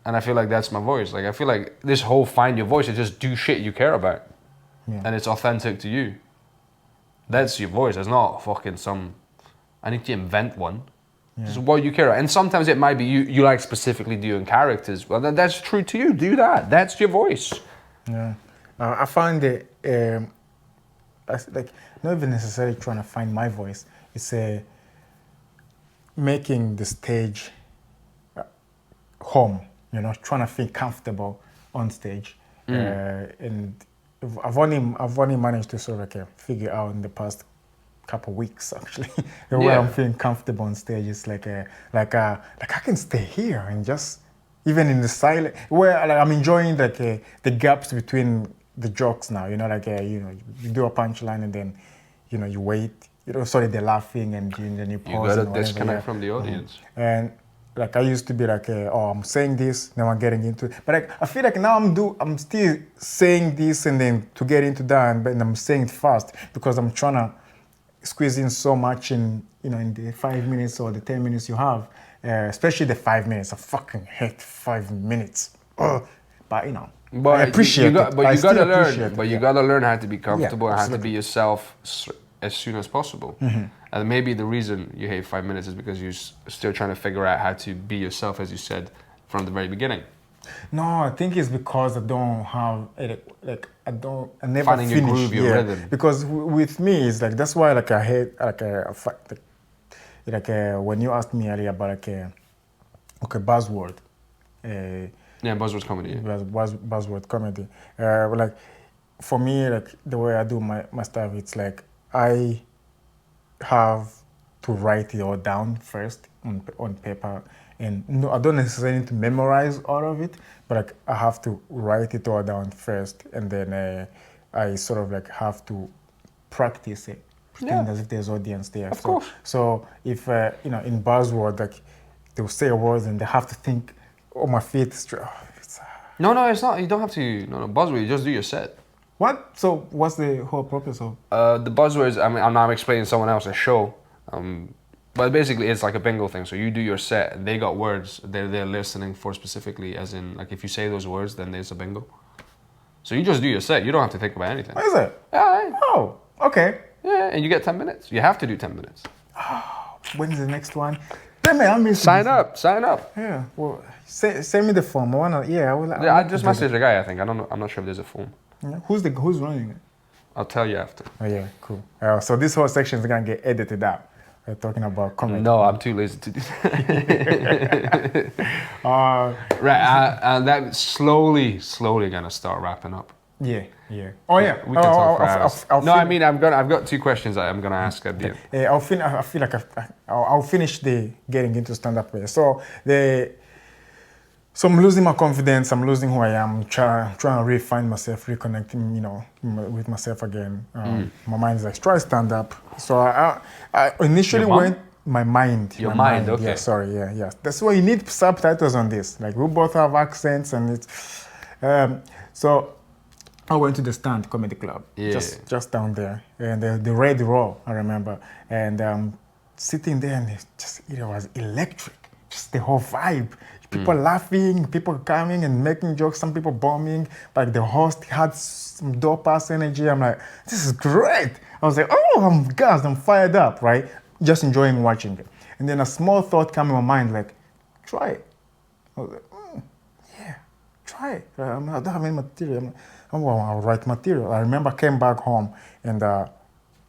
And I feel like that's my voice. Like, I feel like this whole find your voice is just do shit you care about. Yeah. And it's authentic to you. That's your voice. It's not fucking some... I need to invent one. Yeah. Just what you care about. And sometimes it might be you like specifically doing characters. Well, that's true to you. Do that. That's your voice. Yeah. I find it, like, not even necessarily trying to find my voice. It's making the stage home, you know, trying to feel comfortable on stage. And I've only managed to sort of figure out in the past couple of weeks actually the way I'm feeling comfortable on stage. It's like I can stay here and just even in the silent where like, I'm enjoying like the gaps between the jokes now. You know, like you know, you do a punchline and then you know you wait. You know, sorry, they're laughing and then you pause. You gotta disconnect from the audience. And like I used to be like, oh, I'm saying this, now I'm getting into it. But like I feel like now I'm still saying this and then to get into that, and I'm saying it fast because I'm trying to squeeze in so much in, you know, in the 5 minutes or the 10 minutes you have, especially the 5 minutes. I fucking hate 5 minutes. Ugh. But you know, I appreciate it. But you gotta learn. But you yeah. gotta learn how to be comfortable and how to absolutely. be yourself as soon as possible. And maybe the reason you hate 5 minutes is because you're still trying to figure out how to be yourself, as you said, from the very beginning. No, I think it's because I don't have I never Finding finish. your groove, your rhythm. Because with me, it's like that's why like I hate when you asked me earlier about buzzword. Yeah, buzzwords comedy. Buzzword comedy. Like for me, like the way I do my stuff, it's like I have to write it all down first on paper. And no, I don't necessarily need to memorize all of it, but like I have to write it all down first, and then I sort of like have to practice it, pretend as if there's audience there. Of course. So if you know, in buzzword, like they'll say words and they have to think, oh, my feet. No, it's not. You don't have to. No, buzzword. You just do your set. What? So what's the whole purpose of? The buzzwords. I mean, I'm not explaining someone else's show. But basically, it's like a bingo thing. So you do your set, and they got words they're listening for specifically, as in, like, if you say those words, then there's a bingo. So you just do your set. You don't have to think about anything. What is it? Yeah. Oh, okay. Yeah, and you get 10 minutes. You have to do 10 minutes. Oh, when's the next one? Damn it, I missed Sign up. Yeah, well, send me the form. I wanna, I will. I just messaged a guy, I think. I don't know. I'm not sure if there's a form. Yeah. Who's running it? I'll tell you after. Oh, yeah, cool. So this whole section is gonna get edited out. We're talking about comedy. No, I'm too lazy to do that. Right, and that slowly gonna start wrapping up. Yeah. Oh yeah. We can talk for hours. I mean, I've got two questions that I'm gonna ask at the end. I feel like I'll finish the getting into stand-up way. So I'm losing my confidence. I'm losing who I am. Trying to really find myself, reconnecting, you know, with myself again. My mind is like, try stand up. So I initially went my mind. Your mind. Okay. Yeah. Sorry. Yeah. That's why you need subtitles on this. Like we both have accents, and it's. So I went to the Stand Comedy Club, just down there, and the Red Raw, I remember, and sitting there, and it was electric. Just the whole vibe. People laughing, people coming and making jokes, some people bombing. Like the host had some dope-ass energy. I'm like, this is great. I was like, oh, I'm gassed, I'm fired up, right? Just enjoying watching it. And then a small thought came in my mind, like, try it. I was like, yeah, try it. I don't have any material. I'll write material. I remember I came back home and I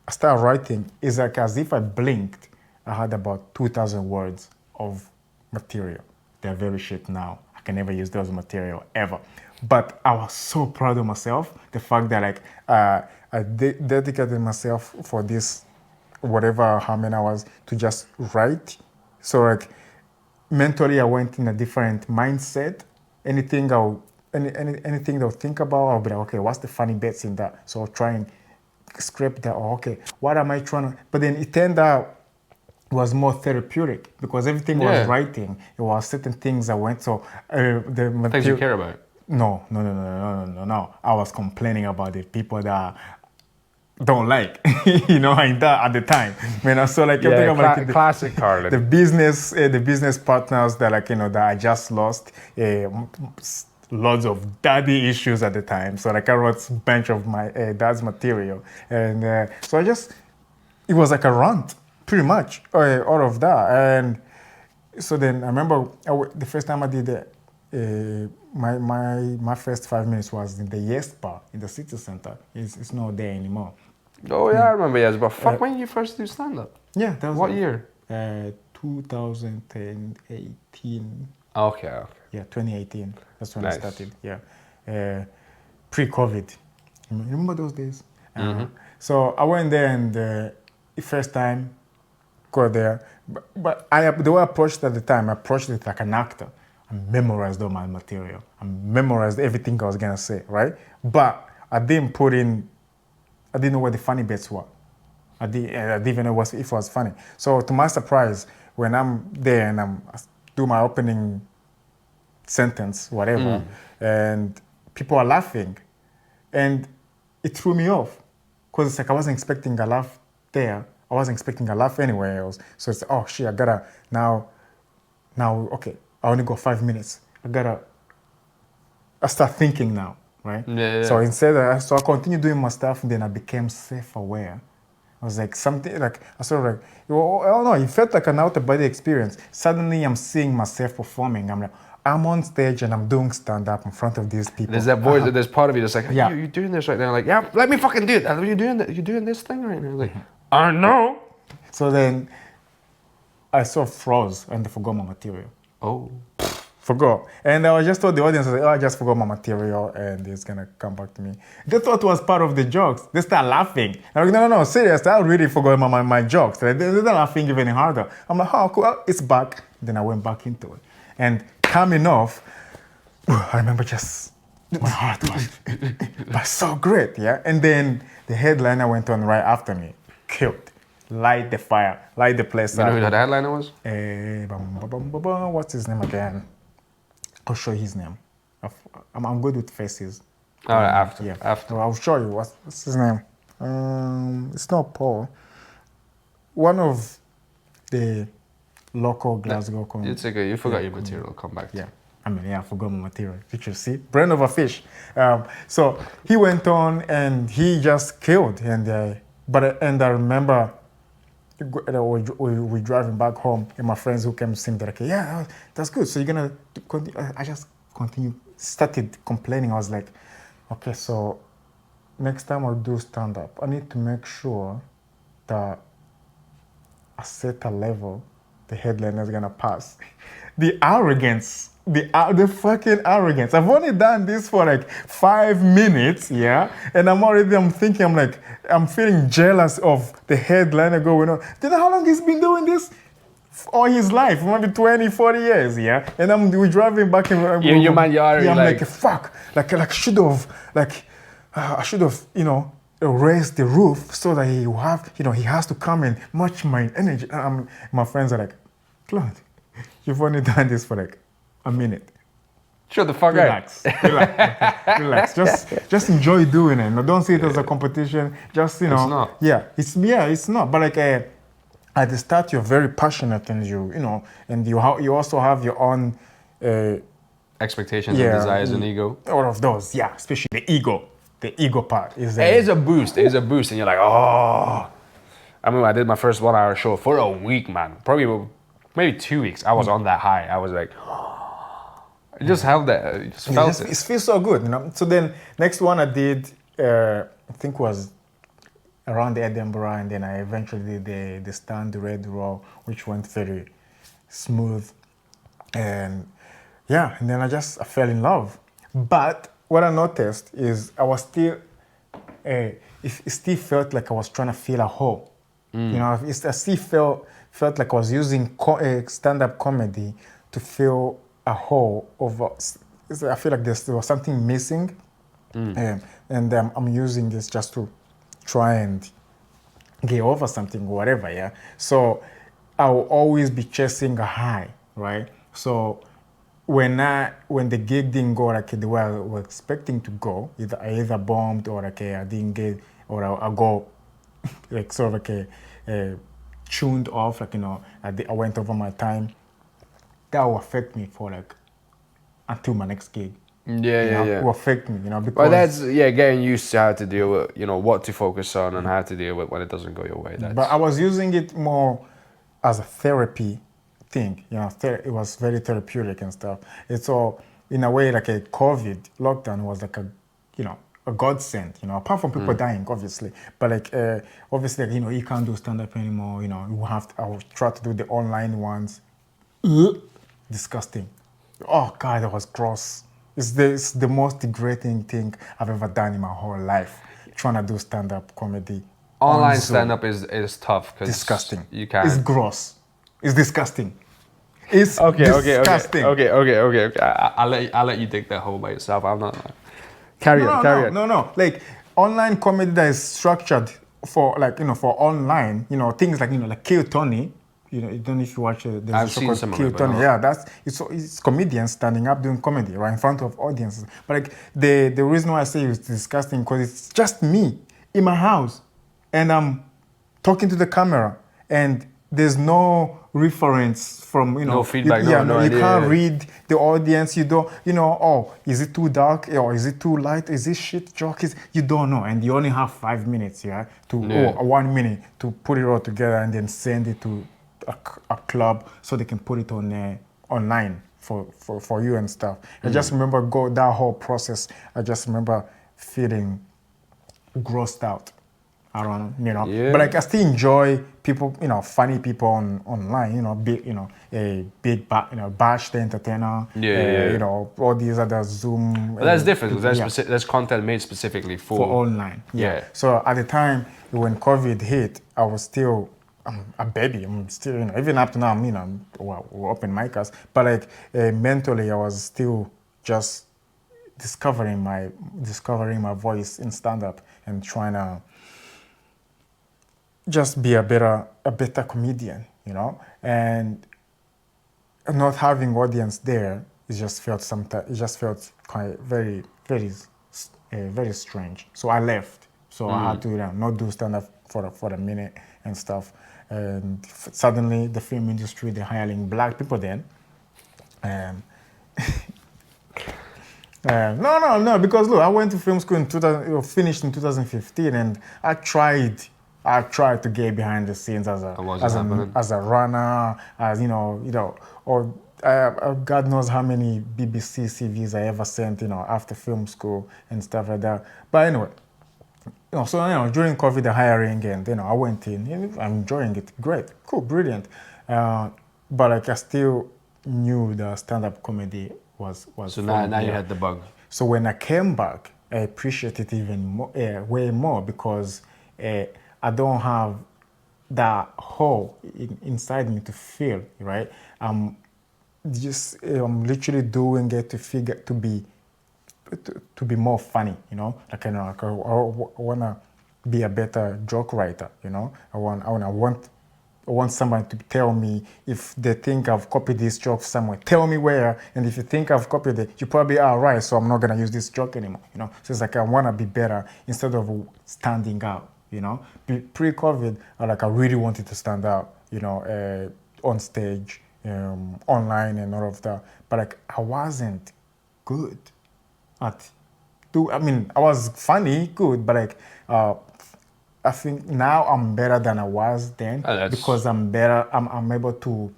started writing. It's like as if I blinked, I had about 2,000 words of material. They're very shit now. I can never use those material ever. But I was so proud of myself. The fact that like I dedicated myself for this, whatever how many hours to just write. So like mentally I went in a different mindset. Anything I'll think about, I'll be like, okay, what's the funny bits in that? So I'll try and scrape that. Oh, okay, what am I trying to? But then it turned out it was more therapeutic because everything was writing. It was certain things that went. So the material, Things you care about. No. I was complaining about it. People that don't like, you know, and that at the time. When I saw like everything about like, classic Carlin. the business partners that like, you know, that I just lost. Lots of daddy issues at the time. So like I wrote a bunch of my dad's material. And so it was like a rant, pretty much, all of that. And so then I remember the first time I did it, my first 5 minutes was in the Yes Bar in the city center. It's not there anymore. Oh yeah, I remember Yes, but fuck, when did you first do stand-up? Yeah, that was... What year? 2018. Okay. Yeah, 2018. That's when I started. Yeah, pre-COVID. Remember those days? So I went there, and the first time, go there. But the way I approached it at the time, I approached it like an actor. I memorized all my material. I memorized everything I was gonna say, right? But I didn't know what the funny bits were. I didn't even know if it was funny. So to my surprise, when I'm there and I do my opening sentence, whatever, and people are laughing, and it threw me off because it's like I wasn't expecting a laugh there. I wasn't expecting a laugh anywhere else. So it's, oh shit, I gotta now, okay, I only got 5 minutes. I start thinking now, right? Yeah. So so I continued doing my stuff, and then I became self-aware. I was like something like, I sort of like, I don't know, it felt like an out-of-body experience. Suddenly I'm seeing myself performing. I'm on stage and I'm doing stand-up in front of these people. There's that voice, there's part of you that's like, you're doing this right now. Like, yeah, let me fucking do it. Are you doing that? You're doing this thing right now? Like, I know. So then I sort of froze and I forgot my material. Oh. Forgot. And I just told the audience, I just forgot my material and it's going to come back to me. They thought it was part of the jokes. They start laughing. I'm like, no, serious. I really forgot my jokes. They're laughing even harder. I'm like, oh, cool. It's back. Then I went back into it. And coming off, I remember just, my heart was so great, yeah? And then the headliner went on right after me. Killed. Light the fire. Light the place up. You know who the headliner was? What's his name again? I'll show you his name. I'm good with faces. All right, after. Yeah. After. I'll show you. What's his name? It's not Paul. One of the local Glasgow comedians. It's okay. You forgot your material. Come back. Yeah. I forgot my material. Did you see? Brain of a fish. So he went on and he just killed. And I remember we driving back home, and my friends who came to see me, they're like, yeah, that's good. So you're gonna continue? I just started complaining. I was like, okay, so next time I'll do stand-up, I need to make sure that I set a level the headliner is gonna pass. The arrogance, the fucking arrogance. I've only done this for like 5 minutes, yeah? And I'm feeling jealous of the headliner going on. Do you know how long he's been doing this? All his life, maybe 20, 40 years, yeah? And we're driving back in... Your man, you're I'm like, fuck. I should have, raised the roof so that he will have, he has to come and match my energy. And my friends are like, Claude, you've only done this for like a minute. Shut the fuck up. Relax. Just enjoy doing it. No, don't see it as a competition. Just, It's not. Yeah, it's not. But like at the start, you're very passionate, and and you also have your own expectations and desires and ego. All of those, yeah. Especially the ego. The ego part is. It is a boost. It is a boost, and you're like, oh. I mean, I did my first 1 hour show for a week, man. Probably maybe 2 weeks. I was on that high. I was like, I just held that. I just felt it. It feels so good, So then next one I did, I think was around Edinburgh, and then I eventually did the Stand the Red Raw, which went very smooth, and and then I fell in love. But what I noticed is I was still, it still felt like I was trying to fill a hole. I still felt like I was using stand-up comedy to fill a hole over. I feel like there was something missing, and I'm using this just to try and get over something, whatever, yeah. So I'll always be chasing a high, right? So when the gig didn't go like the way I was expecting to go, I either bombed or like I didn't get, or I go like sort of like tuned off, like I went over my time. That will affect me for like until my next gig. It will affect me, because. Well, that's getting used to how to deal with, what to focus on and how to deal with when it doesn't go your way. But I was using it more as a therapy thing, it was very therapeutic and stuff. It's all in a way like a COVID lockdown was like a godsend, apart from people dying, obviously. But like obviously, like, you can't do stand-up anymore. I will try to do the online ones. Disgusting. Oh God, that was gross. It's the most degrading thing I've ever done in my whole life. Trying to do stand-up comedy. Online stand-up is tough because disgusting. You can't. It's gross. It's disgusting. It's disgusting. Okay. I'll let you dig that hole by yourself. I'm not. Carry on. No. Like online comedy that is structured for like for online. Things like like Kill Tony. I don't know if you watch it. I've seen some of it. Tony. Yeah, it's comedians standing up doing comedy right in front of audiences. But like the reason why I say it's disgusting because it's just me in my house, and I'm talking to the camera, and there's no reference from no feedback. You idea. can't read the audience. You don't. Oh, is it too dark or is it too light? Is this shit joke? You don't know, and you only have 5 minutes, or 1 minute to put it all together and then send it to a club so they can put it on online for you and stuff. I just remember that whole process. I just remember feeling grossed out. I don't know, but like I still enjoy people, funny people online, a big, Bash the Entertainer, all these other Zoom. But that's different. There's content made specifically for online. Yeah. So at the time when COVID hit, I was still a baby. I'm still, even up to now, we're open micers, but like mentally, I was still just discovering my voice in stand-up and trying to just be a better comedian, and not having audience there, it just felt quite very, very, very strange. So I left. So I had to not do stand-up for a minute and stuff. And suddenly the film industry, they're hiring black people then. No, because look, I went to film school finished in 2015, and I tried to get behind the scenes as a runner, as or God knows how many BBC CVs I ever sent, after film school and stuff like that. But anyway, so during COVID, the hiring, and I went in. I'm enjoying it. Great, cool, brilliant. But like I still knew the stand-up comedy was. So fun, now you had the bug. So when I came back, I appreciate it even more, way more, because I don't have that hole inside me to feel, right? I'm literally doing it to be more funny, Like I want to be a better joke writer, I want somebody to tell me if they think I've copied this joke somewhere. Tell me where, and if you think I've copied it, you probably are right. So I'm not gonna use this joke anymore, So it's like I want to be better instead of standing out, Pre-COVID, I really wanted to stand out, on stage, online, and all of that. But like I wasn't good. I was funny, good, but like I think now I'm better than I was then, because I'm better. I'm able to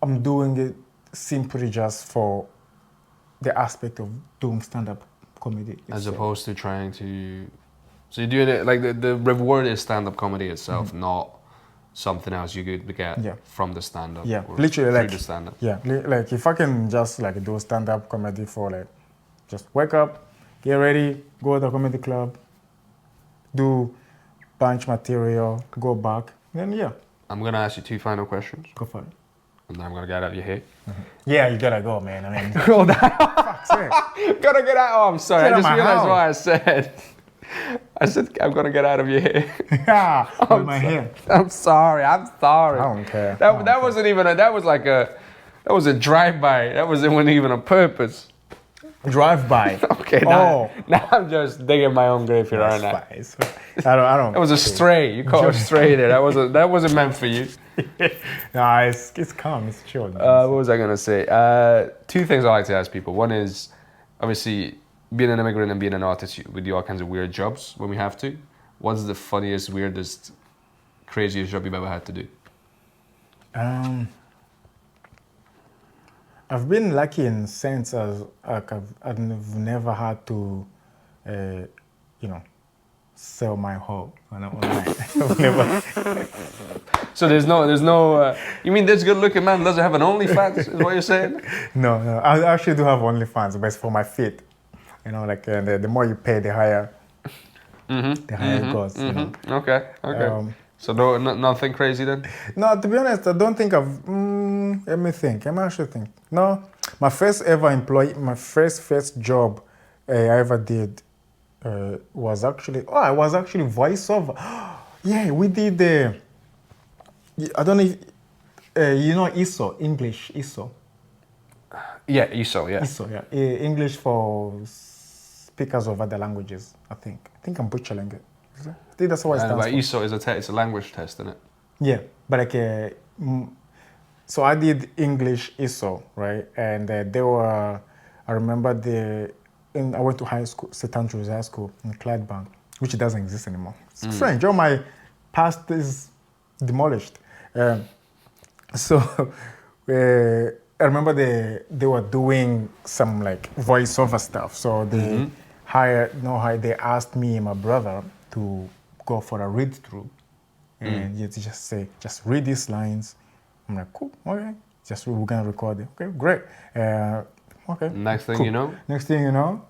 I'm doing it simply just for the aspect of doing stand-up comedy itself. As opposed to trying to, so you're doing it like the reward is stand-up comedy itself, not something else you could get from the stand-up. Yeah, literally like the stand-up. Yeah, like if I can just like do stand-up comedy for like, just wake up, get ready, go to the comedy club, do bunch material, go back, then yeah. I'm gonna ask you 2 final questions. Go for it. And I'm gonna get out of your hair. Yeah, you gotta go, man. I mean, Hold on. fuck's sake. Gotta get out. Oh, I'm sorry. Get I out just my realized house. what I said. I said I'm gonna get out of your hair. Yeah, with my hair. I'm sorry. I'm sorry. I don't care. That wasn't even a. That was like a. That was a drive-by. That wasn't even a purpose. Drive-by. Okay. Now I'm just digging my own grave here, aren't I? Fine. It's fine. I don't. That was a stray. You caught a stray there. That wasn't meant for you. Nah, it's calm. It's chill. What was I gonna say? Two things I like to ask people. One is obviously being an immigrant and being an artist. We do all kinds of weird jobs when we have to. What's the funniest, weirdest, craziest job you've ever had to do? I've been lucky in sense as like I've never had to, sell my home online. I've never. So there's no. You mean this good-looking man doesn't have an OnlyFans? Is what you're saying? No. I actually do have OnlyFans, but it's for my feet. You know, like the more you pay, the higher. The higher it goes. You know? Okay. So nothing crazy then? No, to be honest, I don't think I've. Let me think. Let me actually think. No, my first job I ever did was actually. Oh, I was actually voiceover. Yeah, we did. I don't know if you know ISO, English ISO. Yeah, ISO, yeah. ISO, yeah. English for speakers of other languages. I think I'm butchering it. I think that's what it stands for. ISO is it's a language test, isn't it? Yeah, but like, so I did English ISO, right? And I remember I went to high school, St. Andrews High School in Clydebank, which doesn't exist anymore. It's strange. All my past is demolished. So I remember they were doing some like voiceover stuff. So they they asked me and my brother to go for a read through, and you just read these lines. I'm like, cool, okay. We're gonna record it. Okay, great. Okay. Next thing cool. you know. Next thing you know,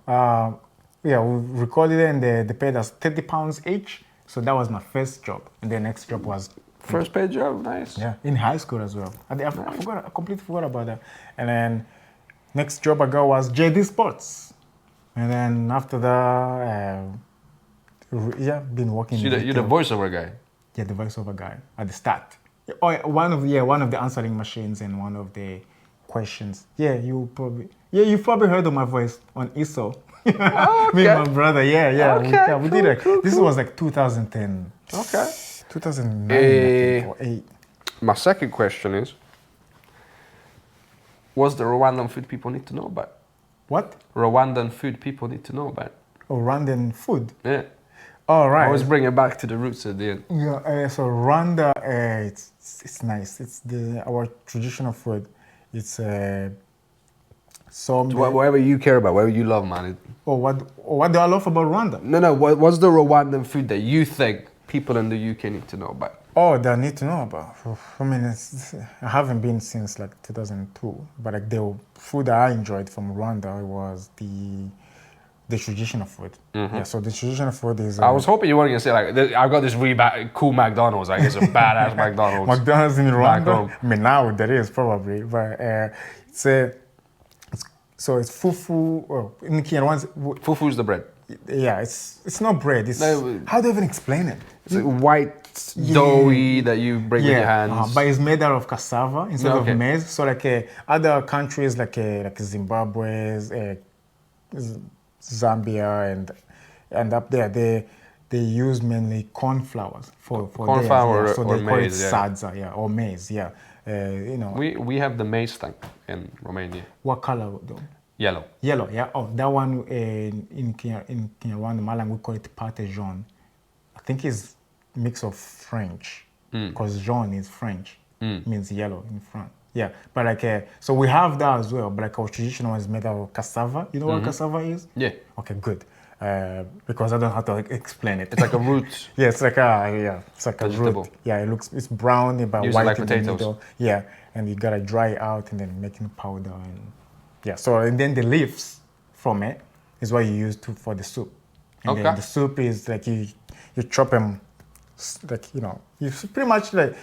we recorded it and they paid us £30 each. So that was my first job, and the next job was first paid job. Nice. Yeah, in high school as well. I completely forgot about that. And then next job I got was JD Sports, and then after that, been working. So you're the voiceover guy. Yeah, the voiceover guy at the start. Oh, one of the answering machines and one of the questions. Yeah, you've probably heard of my voice on ISO. Oh, okay. Me and my brother. Yeah. Okay, we did it. This was like 2010. Okay. 2009, I think, or 8. My second question is, what's the Rwandan food people need to know about? What? Rwandan food people need to know about. Oh, Rwandan food. Yeah. All right. I always bring it back to the roots at the end. Yeah. So Rwanda, it's nice. It's our traditional food. It's whatever you care about, whatever you love, man. What do I love about Rwanda? No. What's the Rwandan food that you think people in the UK need to know about? Oh, they need to know about. I mean, I haven't been since like 2002, but like the food that I enjoyed from Rwanda was the traditional food. Yeah, so the traditional food is. I was hoping you weren't gonna say like I've got this really cool McDonald's. Like it's a badass McDonald's. McDonald's in Rwanda. I mean, now there is probably, but it's fufu. Oh, in Kenya, Fufu is the bread. Yeah, it's not bread. It's how do I even explain it? It's like white doughy that you bring with your hands. But it's made out of cassava instead of maize. So like other countries like Zimbabwe, Zambia, and up there they use mainly corn flours for corn flour so or they call maize, it sadza, or maize. Yeah, we have the maize thing in Romania. What color though? Yellow. Yellow, yeah. Oh, that one in Kenya, Rwanda, Malang, we call it pate jaune. I think it's mix of French, because jaune is French, means yellow in France. Yeah, but like, so we have that as well, but like our traditional one is made out of cassava. You know what cassava is? Yeah. Okay, good. Because I don't have to explain it. It's like a root. Yeah, it's like a vegetable. Root. Yeah, it's brown, but Use white like in potatoes. the middle. Yeah, and you gotta dry it out and then make it powder and then the leaves from it is what you use for the soup. And then the soup is like you chop them, like you pretty much like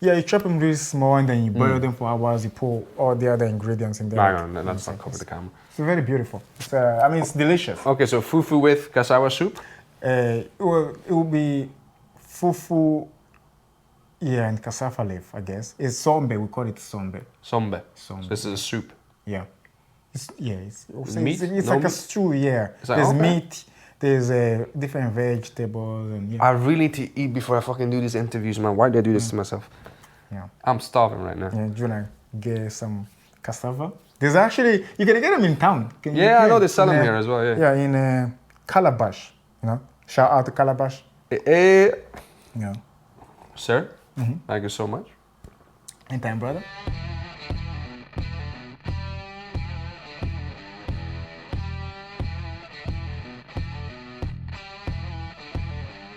Yeah, you chop them really small and then you boil them for hours. You put all the other ingredients in there. No, that's not cover the camera. It's very beautiful. I mean, it's delicious. Okay, so fufu with cassava soup? It will be fufu, yeah, and cassava leaf, I guess. It's sombe. We call it sombe. Sombe. Sombe. So this is a soup. Yeah. It's Meat? It's No like a meat? stew, yeah. That There's okay? meat, there's different vegetables, and yeah. I really need to eat before I fucking do these interviews, man. Why did I do this to myself? Yeah. I'm starving right now. Yeah, do you wanna get some cassava? There's actually, you can get them in town. Yeah, I know they sell them here as well, yeah. Yeah, in Calabash, you know. Shout out to Calabash. Yeah. Yeah. Sir, thank you so much. Anytime, brother.